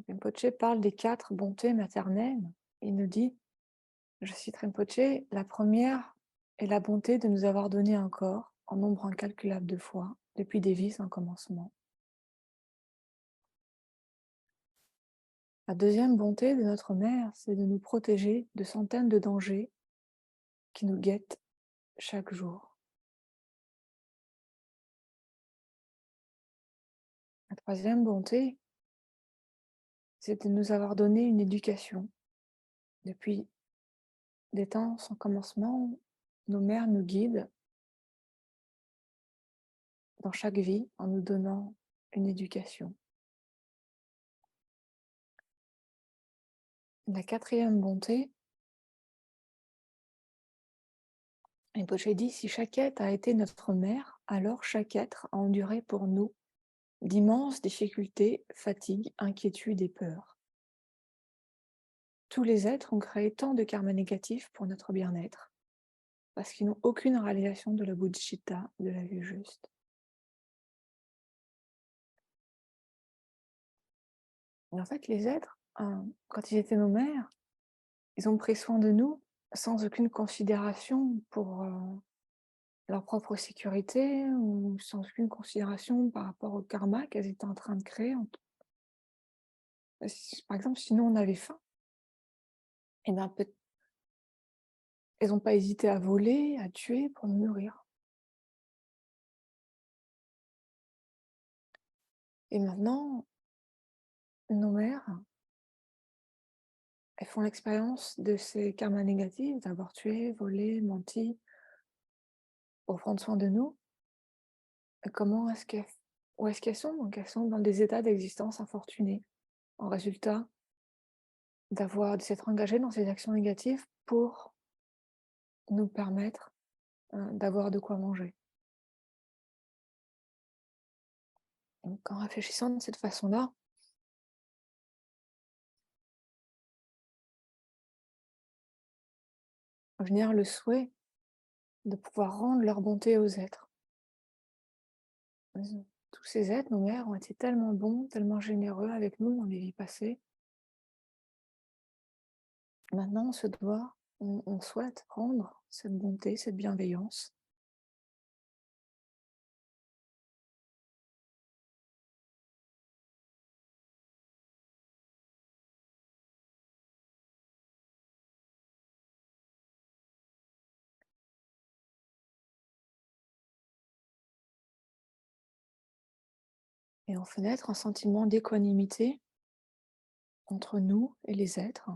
Rinpoché parle des 4 bontés maternelles. Il nous dit, je cite Rinpoché, la première est la bonté de nous avoir donné un corps en nombre incalculable de fois, depuis des vies sans commencement. La deuxième bonté de notre mère, c'est de nous protéger de centaines de dangers qui nous guettent chaque jour. La troisième bonté, c'est de nous avoir donné une éducation Depuis des temps sans commencement, nos mères nous guident dans chaque vie en nous donnant une éducation. La quatrième bonté, Rinpoché dit, si chaque être a été notre mère, alors chaque être a enduré pour nous d'immenses difficultés, fatigues, inquiétudes et peurs. Tous les êtres ont créé tant de karma négatifs pour notre bien-être, parce qu'ils n'ont aucune réalisation de la bodhicitta, de la vue juste. Et en fait, les êtres, quand ils étaient nos mères, ils ont pris soin de nous sans aucune considération pour leur propre sécurité ou sans aucune considération par rapport au karma qu'elles étaient en train de créer. Par exemple, si nous on avait faim, et ben, elles n'ont pas hésité à voler, à tuer pour nous nourrir. Et maintenant, nos mères, elles font l'expérience de ces karmas négatifs, d'avoir tué, volé, menti, pour prendre soin de nous. Et où est-ce qu'elles sont? Donc elles sont dans des états d'existence infortunés, en résultat de s'être engagées dans ces actions négatives pour nous permettre d'avoir de quoi manger. Donc en réfléchissant de cette façon-là, venir le souhait de pouvoir rendre leur bonté aux êtres. Tous ces êtres, nos mères, ont été tellement bons, tellement généreux avec nous dans les vies passées. Maintenant, on souhaite rendre cette bonté, cette bienveillance. Et on fait naître un sentiment d'équanimité entre nous et les êtres.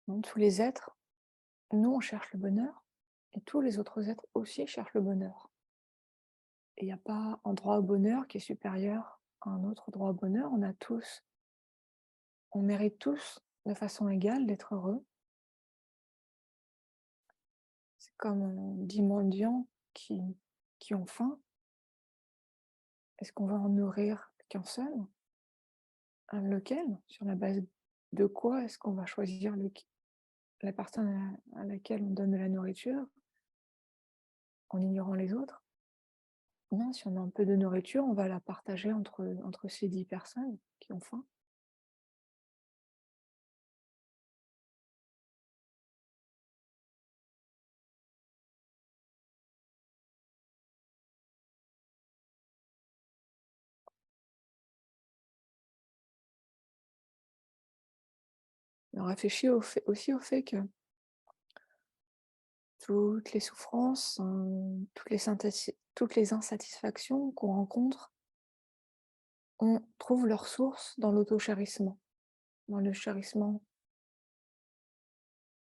Donc, tous les êtres, nous, on cherche le bonheur, et tous les autres êtres aussi cherchent le bonheur. Et il n'y a pas un droit au bonheur qui est supérieur à un autre droit au bonheur. On mérite tous de façon égale d'être heureux. C'est comme 10 mendiants qui ont faim. Est-ce qu'on va en nourrir qu'un seul? Lequel? Sur la base de quoi est-ce qu'on va choisir la personne à laquelle on donne de la nourriture en ignorant les autres? Non, si on a un peu de nourriture, on va la partager entre ces 10 personnes qui ont faim. On réfléchit aussi au fait que toutes les souffrances, toutes les insatisfactions qu'on rencontre, on trouve leur source dans l'auto-chérissement, dans le chérissement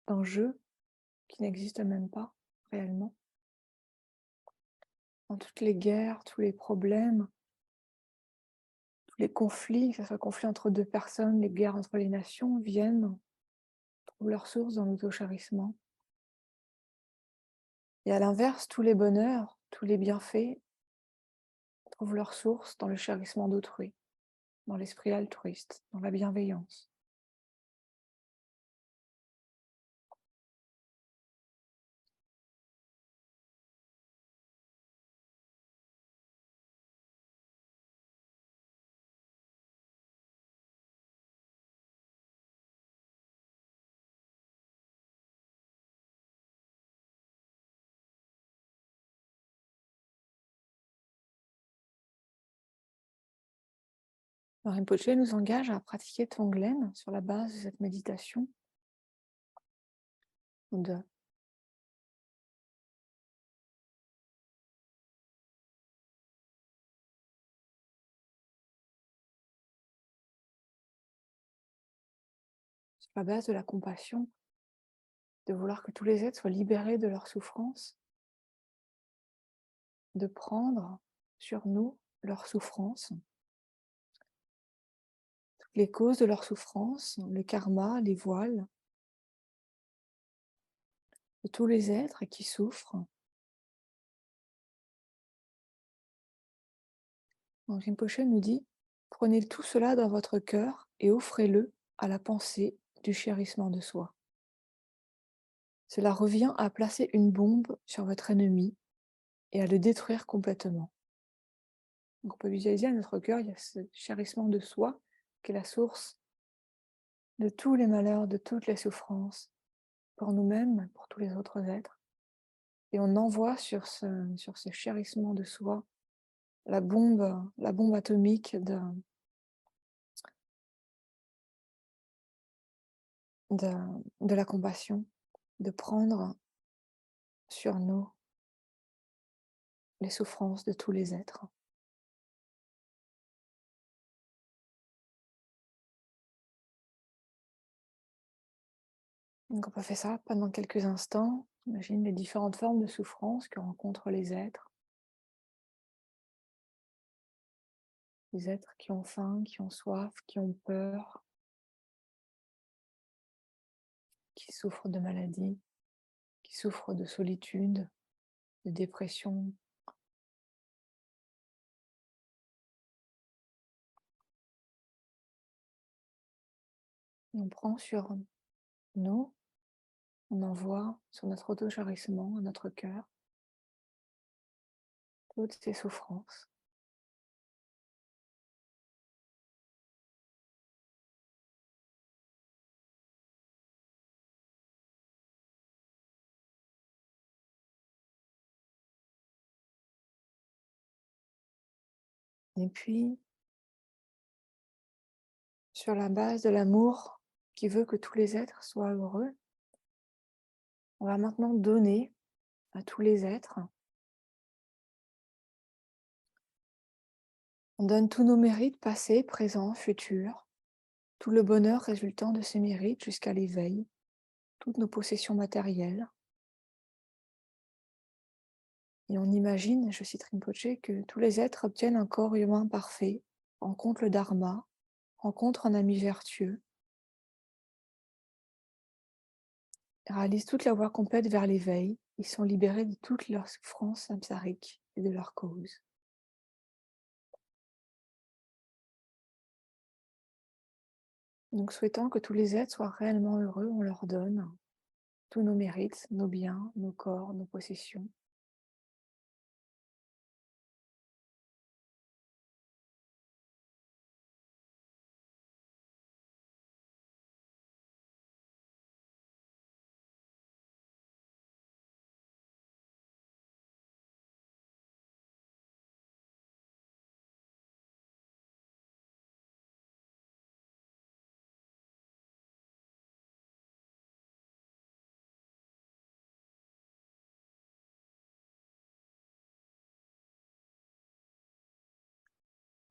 d'un jeu qui n'existe même pas réellement. Dans toutes les guerres, tous les problèmes, tous les conflits, que ce soit conflits entre deux personnes, les guerres entre les nations, trouvent leur source dans l'auto-chérissement. Et à l'inverse, tous les bonheurs, tous les bienfaits trouvent leur source dans le chérissement d'autrui, dans l'esprit altruiste, dans la bienveillance. Alors, Rinpoche nous engage à pratiquer Tonglen sur la base de cette méditation. de sur la base de la compassion, de vouloir que tous les êtres soient libérés de leur souffrance, de prendre sur nous leur souffrance, toutes les causes de leur souffrance, le karma, les voiles, de tous les êtres qui souffrent. Donc Rinpoche nous dit, prenez tout cela dans votre cœur et offrez-le à la pensée du chérissement de soi. Cela revient à placer une bombe sur votre ennemi et à le détruire complètement. Donc on peut visualiser à notre cœur, il y a ce chérissement de soi qui est la source de tous les malheurs, de toutes les souffrances, pour nous-mêmes, pour tous les autres êtres. Et on envoie sur ce chérissement de soi la bombe atomique de, de la compassion, de prendre sur nous les souffrances de tous les êtres. Donc on peut faire ça pendant quelques instants. Imagine les différentes formes de souffrance que rencontrent les êtres qui ont faim, qui ont soif, qui ont peur, qui souffrent de maladies, qui souffrent de solitude, de dépression. Et on prend sur nous, on envoie sur notre auto-chérissement, à notre cœur, toutes ces souffrances. Et puis, sur la base de l'amour qui veut que tous les êtres soient heureux, on va maintenant donner à tous les êtres. On donne tous nos mérites passés, présents, futurs, tout le bonheur résultant de ces mérites jusqu'à l'éveil, toutes nos possessions matérielles. Et on imagine, je cite Rinpoche, que tous les êtres obtiennent un corps humain parfait, rencontrent le Dharma, rencontrent un ami vertueux, réalisent toute la voie complète vers l'éveil, ils sont libérés de toutes leurs souffrances samsariques et de leurs causes. Donc souhaitant que tous les êtres soient réellement heureux, on leur donne tous nos mérites, nos biens, nos corps, nos possessions.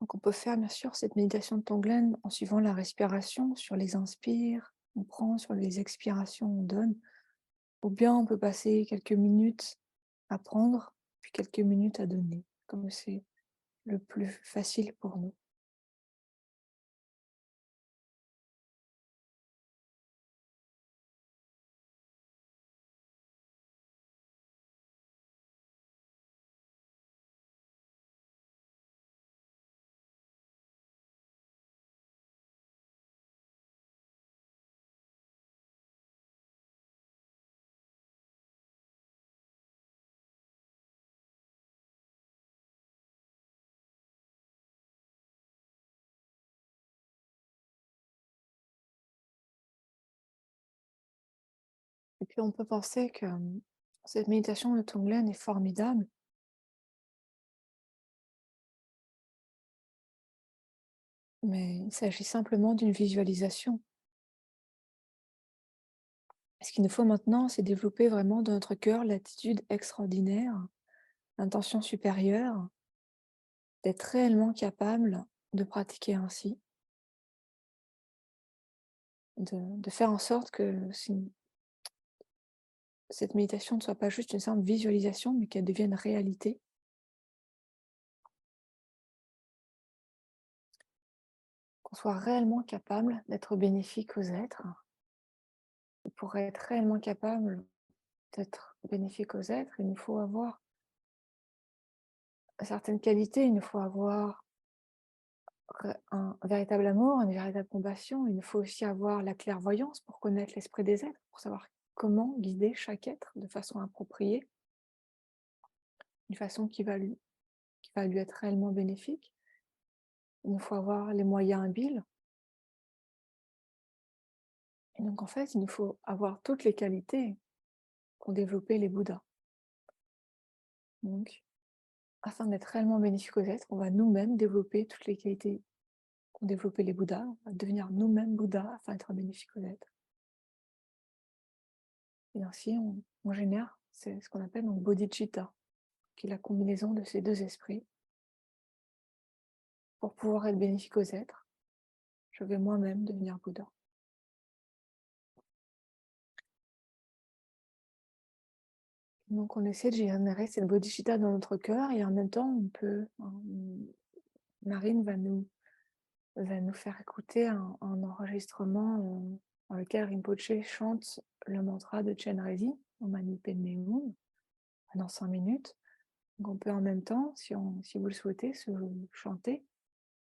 Donc on peut faire bien sûr cette méditation de Tonglen en suivant la respiration sur les inspires, on prend, sur les expirations, on donne. Ou bien on peut passer quelques minutes à prendre, puis quelques minutes à donner, comme c'est le plus facile pour nous. Et puis on peut penser que cette méditation de Tonglen est formidable, mais il s'agit simplement d'une visualisation. Ce qu'il nous faut maintenant, c'est développer vraiment dans notre cœur l'attitude extraordinaire, l'intention supérieure, d'être réellement capable de pratiquer ainsi, de faire en sorte que cette méditation ne soit pas juste une simple visualisation, mais qu'elle devienne réalité, qu'on soit réellement capable d'être bénéfique aux êtres. Et pour être réellement capable d'être bénéfique aux êtres, il nous faut avoir certaines qualités, il nous faut avoir un véritable amour, une véritable compassion, il nous faut aussi avoir la clairvoyance pour connaître l'esprit des êtres, pour savoir comment guider chaque être de façon appropriée, d'une façon qui va lui être réellement bénéfique. Il nous faut avoir les moyens habiles. Et donc en fait, il nous faut avoir toutes les qualités qu'ont développées les Bouddhas. Donc, afin d'être réellement bénéfique aux êtres, on va nous-mêmes développer toutes les qualités qu'ont développées les Bouddhas, on va devenir nous-mêmes Bouddhas afin d'être bénéfique aux êtres. Et ainsi, on génère ce qu'on appelle donc bodhicitta, qui est la combinaison de ces deux esprits. Pour pouvoir être bénéfique aux êtres, je vais moi-même devenir Bouddha. Donc on essaie de générer cette bodhicitta dans notre cœur et en même temps, Marine va nous faire écouter un enregistrement dans lequel Rinpoche chante le mantra de Chenrezig, au Mani Padme Hum, pendant 5 minutes. Donc on peut en même temps, si vous le souhaitez, chanter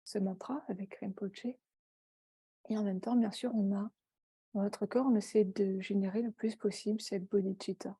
ce mantra avec Rinpoche. Et en même temps, bien sûr, dans notre corps, on essaie de générer le plus possible cette bodhicitta.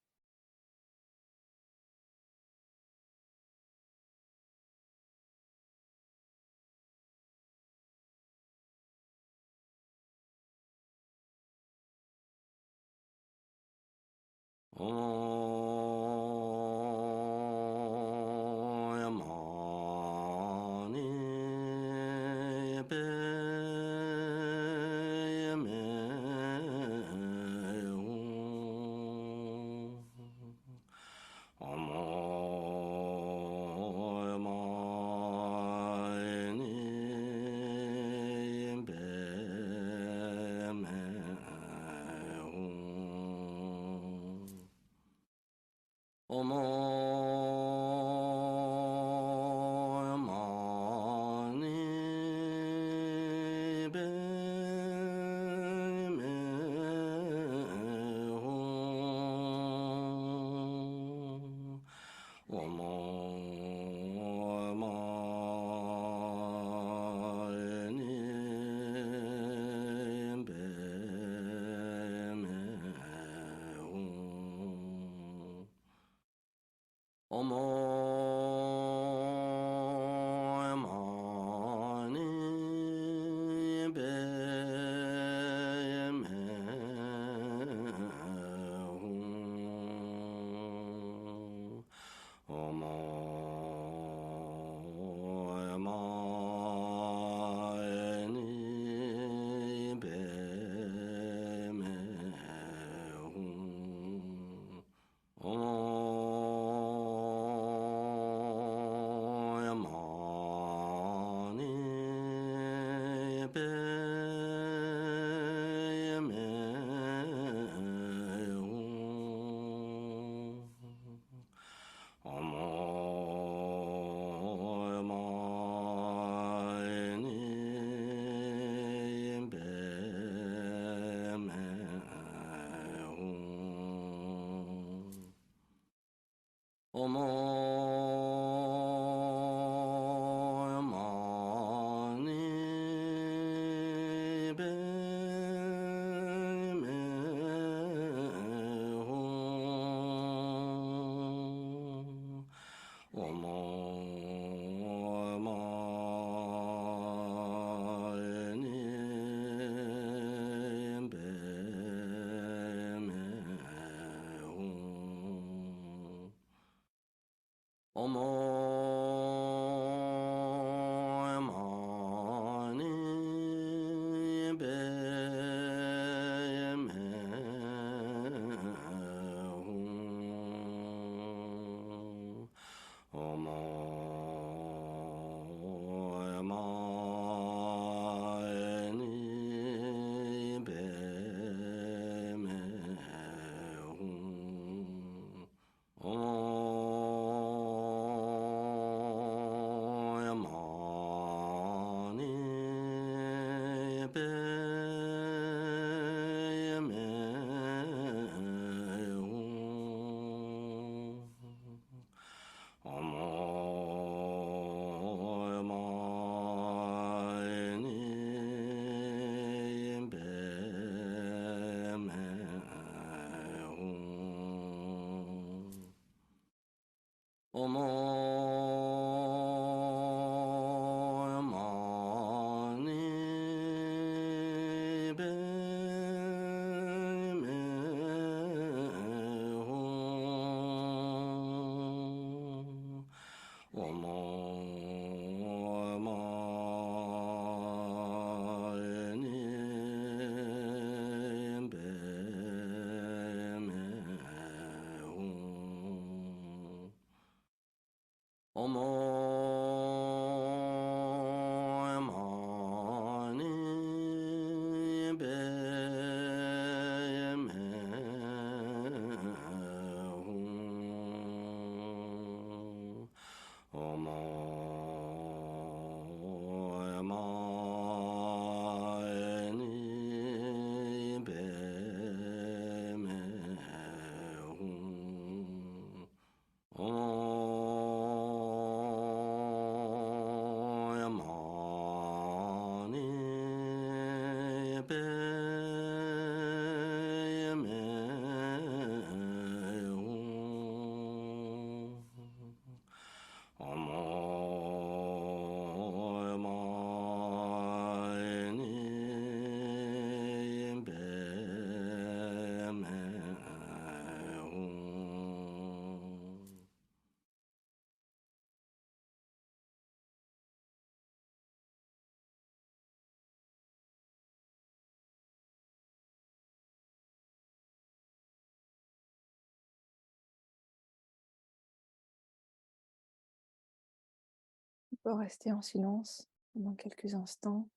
On peut rester en silence pendant quelques instants,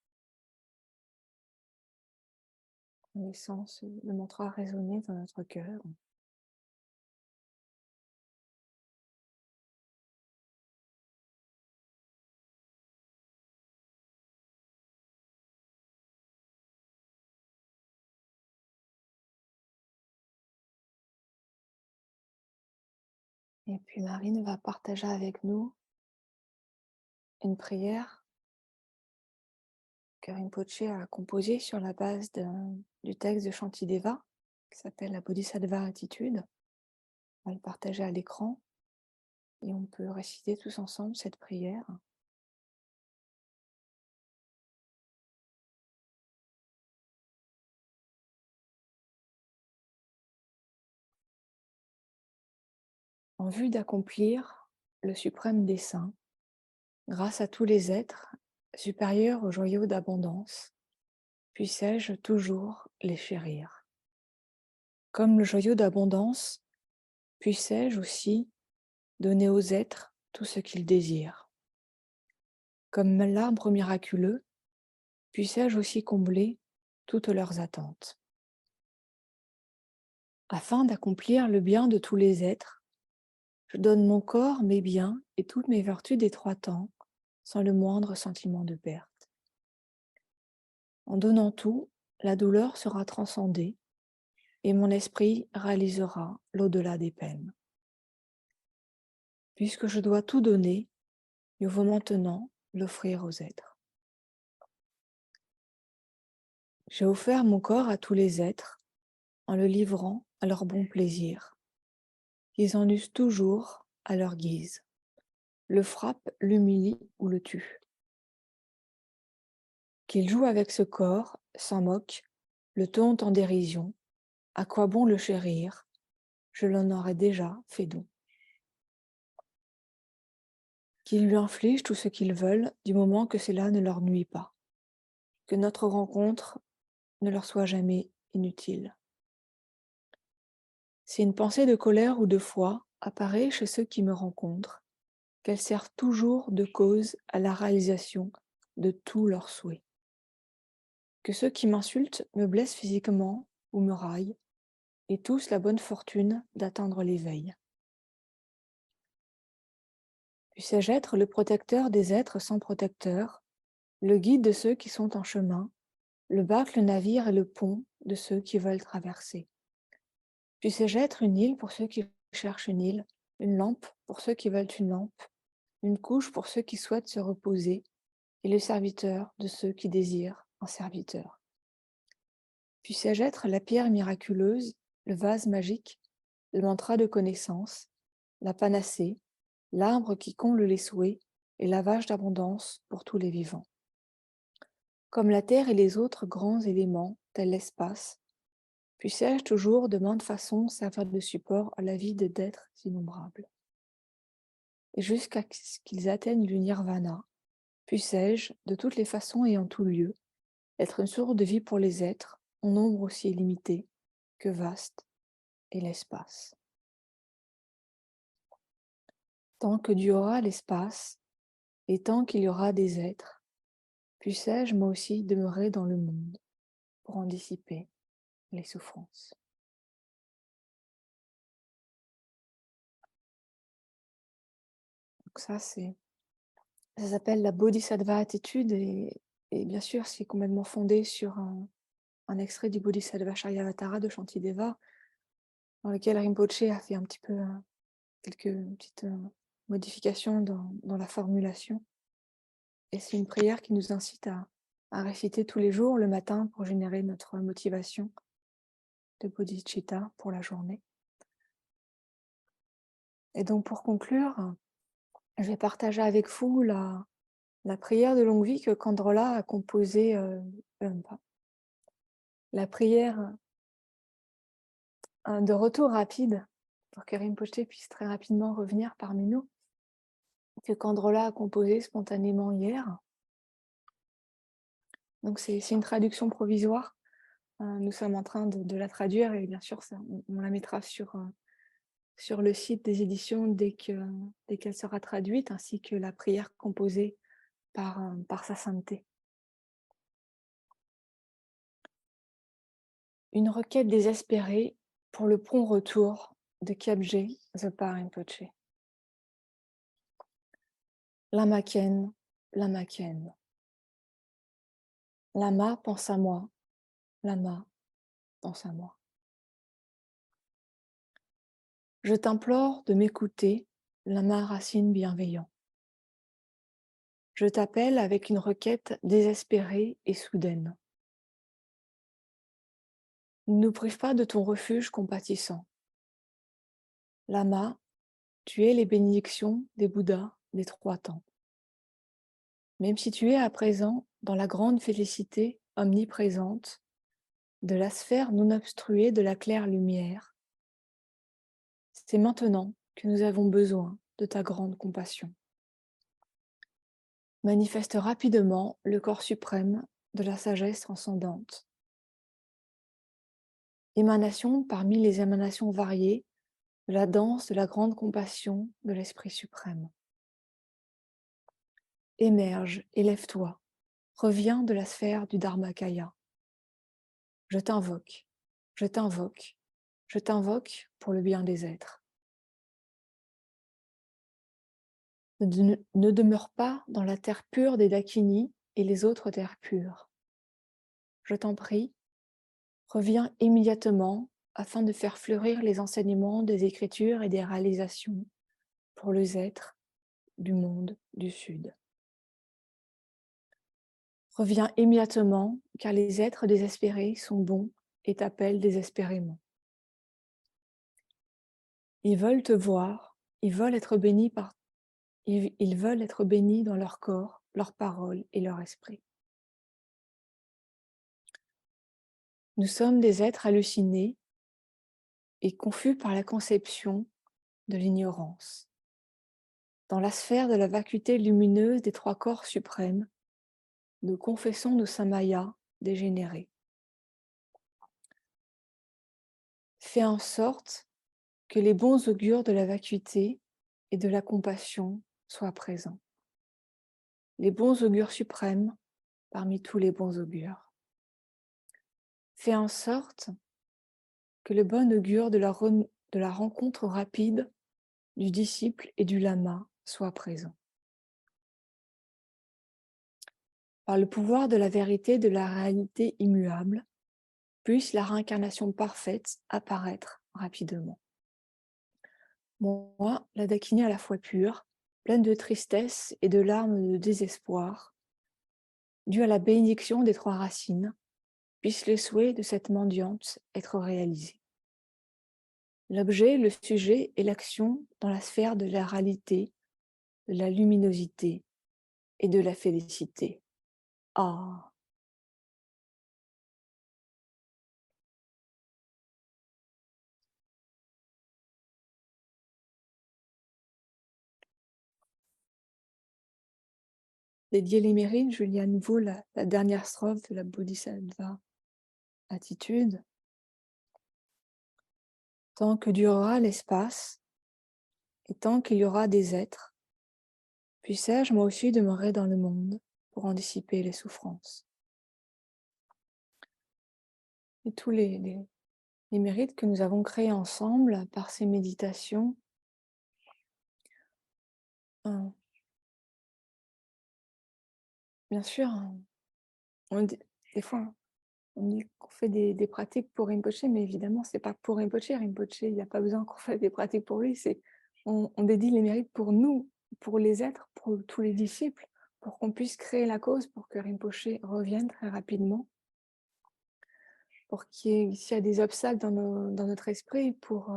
en laissant le mantra résonner dans notre cœur. Et puis Marine va partager avec nous une prière que Rinpoche a composée sur la base du texte de Shantideva, qui s'appelle la Bodhisattva Attitude. On va le partager à l'écran et on peut réciter tous ensemble cette prière. En vue d'accomplir le suprême dessein, grâce à tous les êtres supérieurs au joyau d'abondance, puissais-je toujours les chérir. Comme le joyau d'abondance, puissais-je aussi donner aux êtres tout ce qu'ils désirent. Comme l'arbre miraculeux, puissais-je aussi combler toutes leurs attentes. Afin d'accomplir le bien de tous les êtres, je donne mon corps, mes biens et toutes mes vertus des trois temps, sans le moindre sentiment de perte. En donnant tout, la douleur sera transcendée et mon esprit réalisera l'au-delà des peines. Puisque je dois tout donner, mieux vaut maintenant l'offrir aux êtres. J'ai offert mon corps à tous les êtres en le livrant à leur bon plaisir. Ils en usent toujours à leur guise, le frappent, l'humilient ou le tuent. Qu'ils jouent avec ce corps, s'en moquent, le tauntent en dérision. À quoi bon le chérir? Je l'en aurais déjà fait don. Qu'ils lui infligent tout ce qu'ils veulent, du moment que cela ne leur nuit pas. Que notre rencontre ne leur soit jamais inutile. Si une pensée de colère ou de foi apparaît chez ceux qui me rencontrent, qu'elle serve toujours de cause à la réalisation de tous leurs souhaits. Que ceux qui m'insultent me blessent physiquement ou me raillent, aient tous la bonne fortune d'atteindre l'éveil. Puissais-je être le protecteur des êtres sans protecteur, le guide de ceux qui sont en chemin, le bac, le navire et le pont de ceux qui veulent traverser. Puissais-je être une île pour ceux qui cherchent une île, une lampe pour ceux qui veulent une lampe, une couche pour ceux qui souhaitent se reposer, et le serviteur de ceux qui désirent un serviteur. Puissais-je être la pierre miraculeuse, le vase magique, le mantra de connaissance, la panacée, l'arbre qui comble les souhaits et la vache d'abondance pour tous les vivants. Comme la terre et les autres grands éléments, tel l'espace, puissais-je toujours de maintes façons servir de support à la vie d'êtres innombrables. Et jusqu'à ce qu'ils atteignent le nirvana, puissais-je, de toutes les façons et en tout lieu, être une source de vie pour les êtres, en nombre aussi illimité que vaste est l'espace. Tant que durera l'espace, et tant qu'il y aura des êtres, puissais-je moi aussi demeurer dans le monde pour en dissiper les souffrances. Donc ça s'appelle la Bodhisattva attitude et bien sûr c'est complètement fondé sur un extrait du Bodhisattva Charyavatara de Shantideva dans lequel Rinpoche a fait un petit peu quelques petites modifications dans la formulation. Et c'est une prière qui nous incite à réciter tous les jours le matin pour générer notre motivation de bodhicitta pour la journée. Et donc pour conclure, je vais partager avec vous la prière de longue vie que Kandrola a composée, la prière de retour rapide pour que Rinpoche puisse très rapidement revenir parmi nous, que Kandrola a composée spontanément hier. Donc c'est une traduction provisoire. Nous sommes en train de la traduire et bien sûr on la mettra sur le site des éditions dès qu'elle sera traduite, ainsi que la prière composée par sa sainteté. Une requête désespérée pour le prompt retour de Kyabje Zopa Rinpoche. Lama-ken, Lama-ken. Lama, pense à moi. Lama, pense à moi. Je t'implore de m'écouter, Lama racine bienveillant. Je t'appelle avec une requête désespérée et soudaine. Ne nous prive pas de ton refuge compatissant. Lama, tu es les bénédictions des Bouddhas des 3 temps. Même si tu es à présent dans la grande félicité omniprésente de la sphère non obstruée de la claire lumière, c'est maintenant que nous avons besoin de ta grande compassion. Manifeste rapidement le corps suprême de la sagesse transcendante. Émanation parmi les émanations variées de la danse de la grande compassion de l'Esprit suprême. Émerge, élève-toi, reviens de la sphère du Dharmakaya. Je t'invoque, je t'invoque, je t'invoque pour le bien des êtres. Ne demeure pas dans la terre pure des Dakini et les autres terres pures. Je t'en prie, reviens immédiatement afin de faire fleurir les enseignements des Écritures et des réalisations pour les êtres du monde du Sud. Reviens immédiatement, car les êtres désespérés sont bons et t'appellent désespérément. Ils veulent te voir, ils veulent être bénis dans leur corps, leur parole et leur esprit. Nous sommes des êtres hallucinés et confus par la conception de l'ignorance. Dans la sphère de la vacuité lumineuse des 3 corps suprêmes, nous confessons nos samayas dégénérés. Fais en sorte que les bons augures de la vacuité et de la compassion soient présents. Les bons augures suprêmes parmi tous les bons augures. Fais en sorte que le bon augure de la rencontre rapide du disciple et du lama soit présent. Par le pouvoir de la vérité de la réalité immuable, puisse la réincarnation parfaite apparaître rapidement. Moi, la Dakini à la fois pure, pleine de tristesse et de larmes de désespoir, due à la bénédiction des 3 racines, puisse le souhait de cette mendiante être réalisé. L'objet, le sujet et l'action dans la sphère de la réalité de la luminosité et de la félicité. Ah, dédié les mérites, je lis à nouveau la dernière strophe de la Bodhisattva attitude. Tant que durera l'espace et tant qu'il y aura des êtres, puissais-je moi aussi demeurer dans le monde pour en dissiper les souffrances. Et tous les mérites que nous avons créés ensemble par ces méditations, bien sûr, des fois, on dit qu'on fait des pratiques pour Rinpoche, mais évidemment, c'est pas pour Rinpoche. Rinpoche, il n'y a pas besoin qu'on fasse des pratiques pour lui. On dédie les mérites pour nous, pour les êtres, pour tous les disciples, pour qu'on puisse créer la cause, pour que Rinpoche revienne très rapidement, pour s'il y a des obstacles dans notre esprit, pour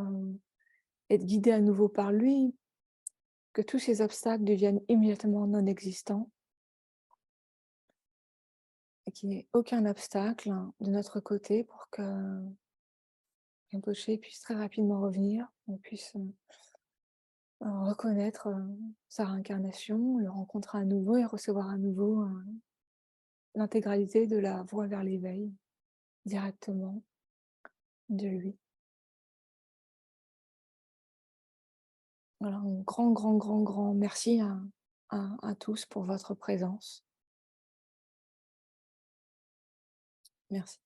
être guidé à nouveau par lui, que tous ces obstacles deviennent immédiatement non existants, et qu'il n'y ait aucun obstacle de notre côté pour que Rinpoche puisse très rapidement revenir, on puisse reconnaître sa réincarnation, le rencontrer à nouveau et recevoir à nouveau l'intégralité de la voie vers l'éveil directement de lui. Voilà, un grand merci à tous pour votre présence. Merci.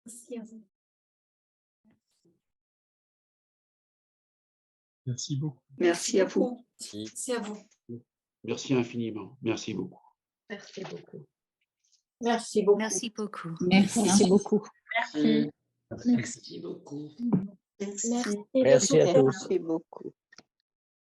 Merci à vous. Merci beaucoup. Merci à vous. Merci à vous. Merci infiniment. Merci beaucoup. Merci beaucoup. Merci beaucoup. Merci beaucoup. Merci beaucoup. Merci. Merci beaucoup. Merci. Merci à tous. Merci beaucoup.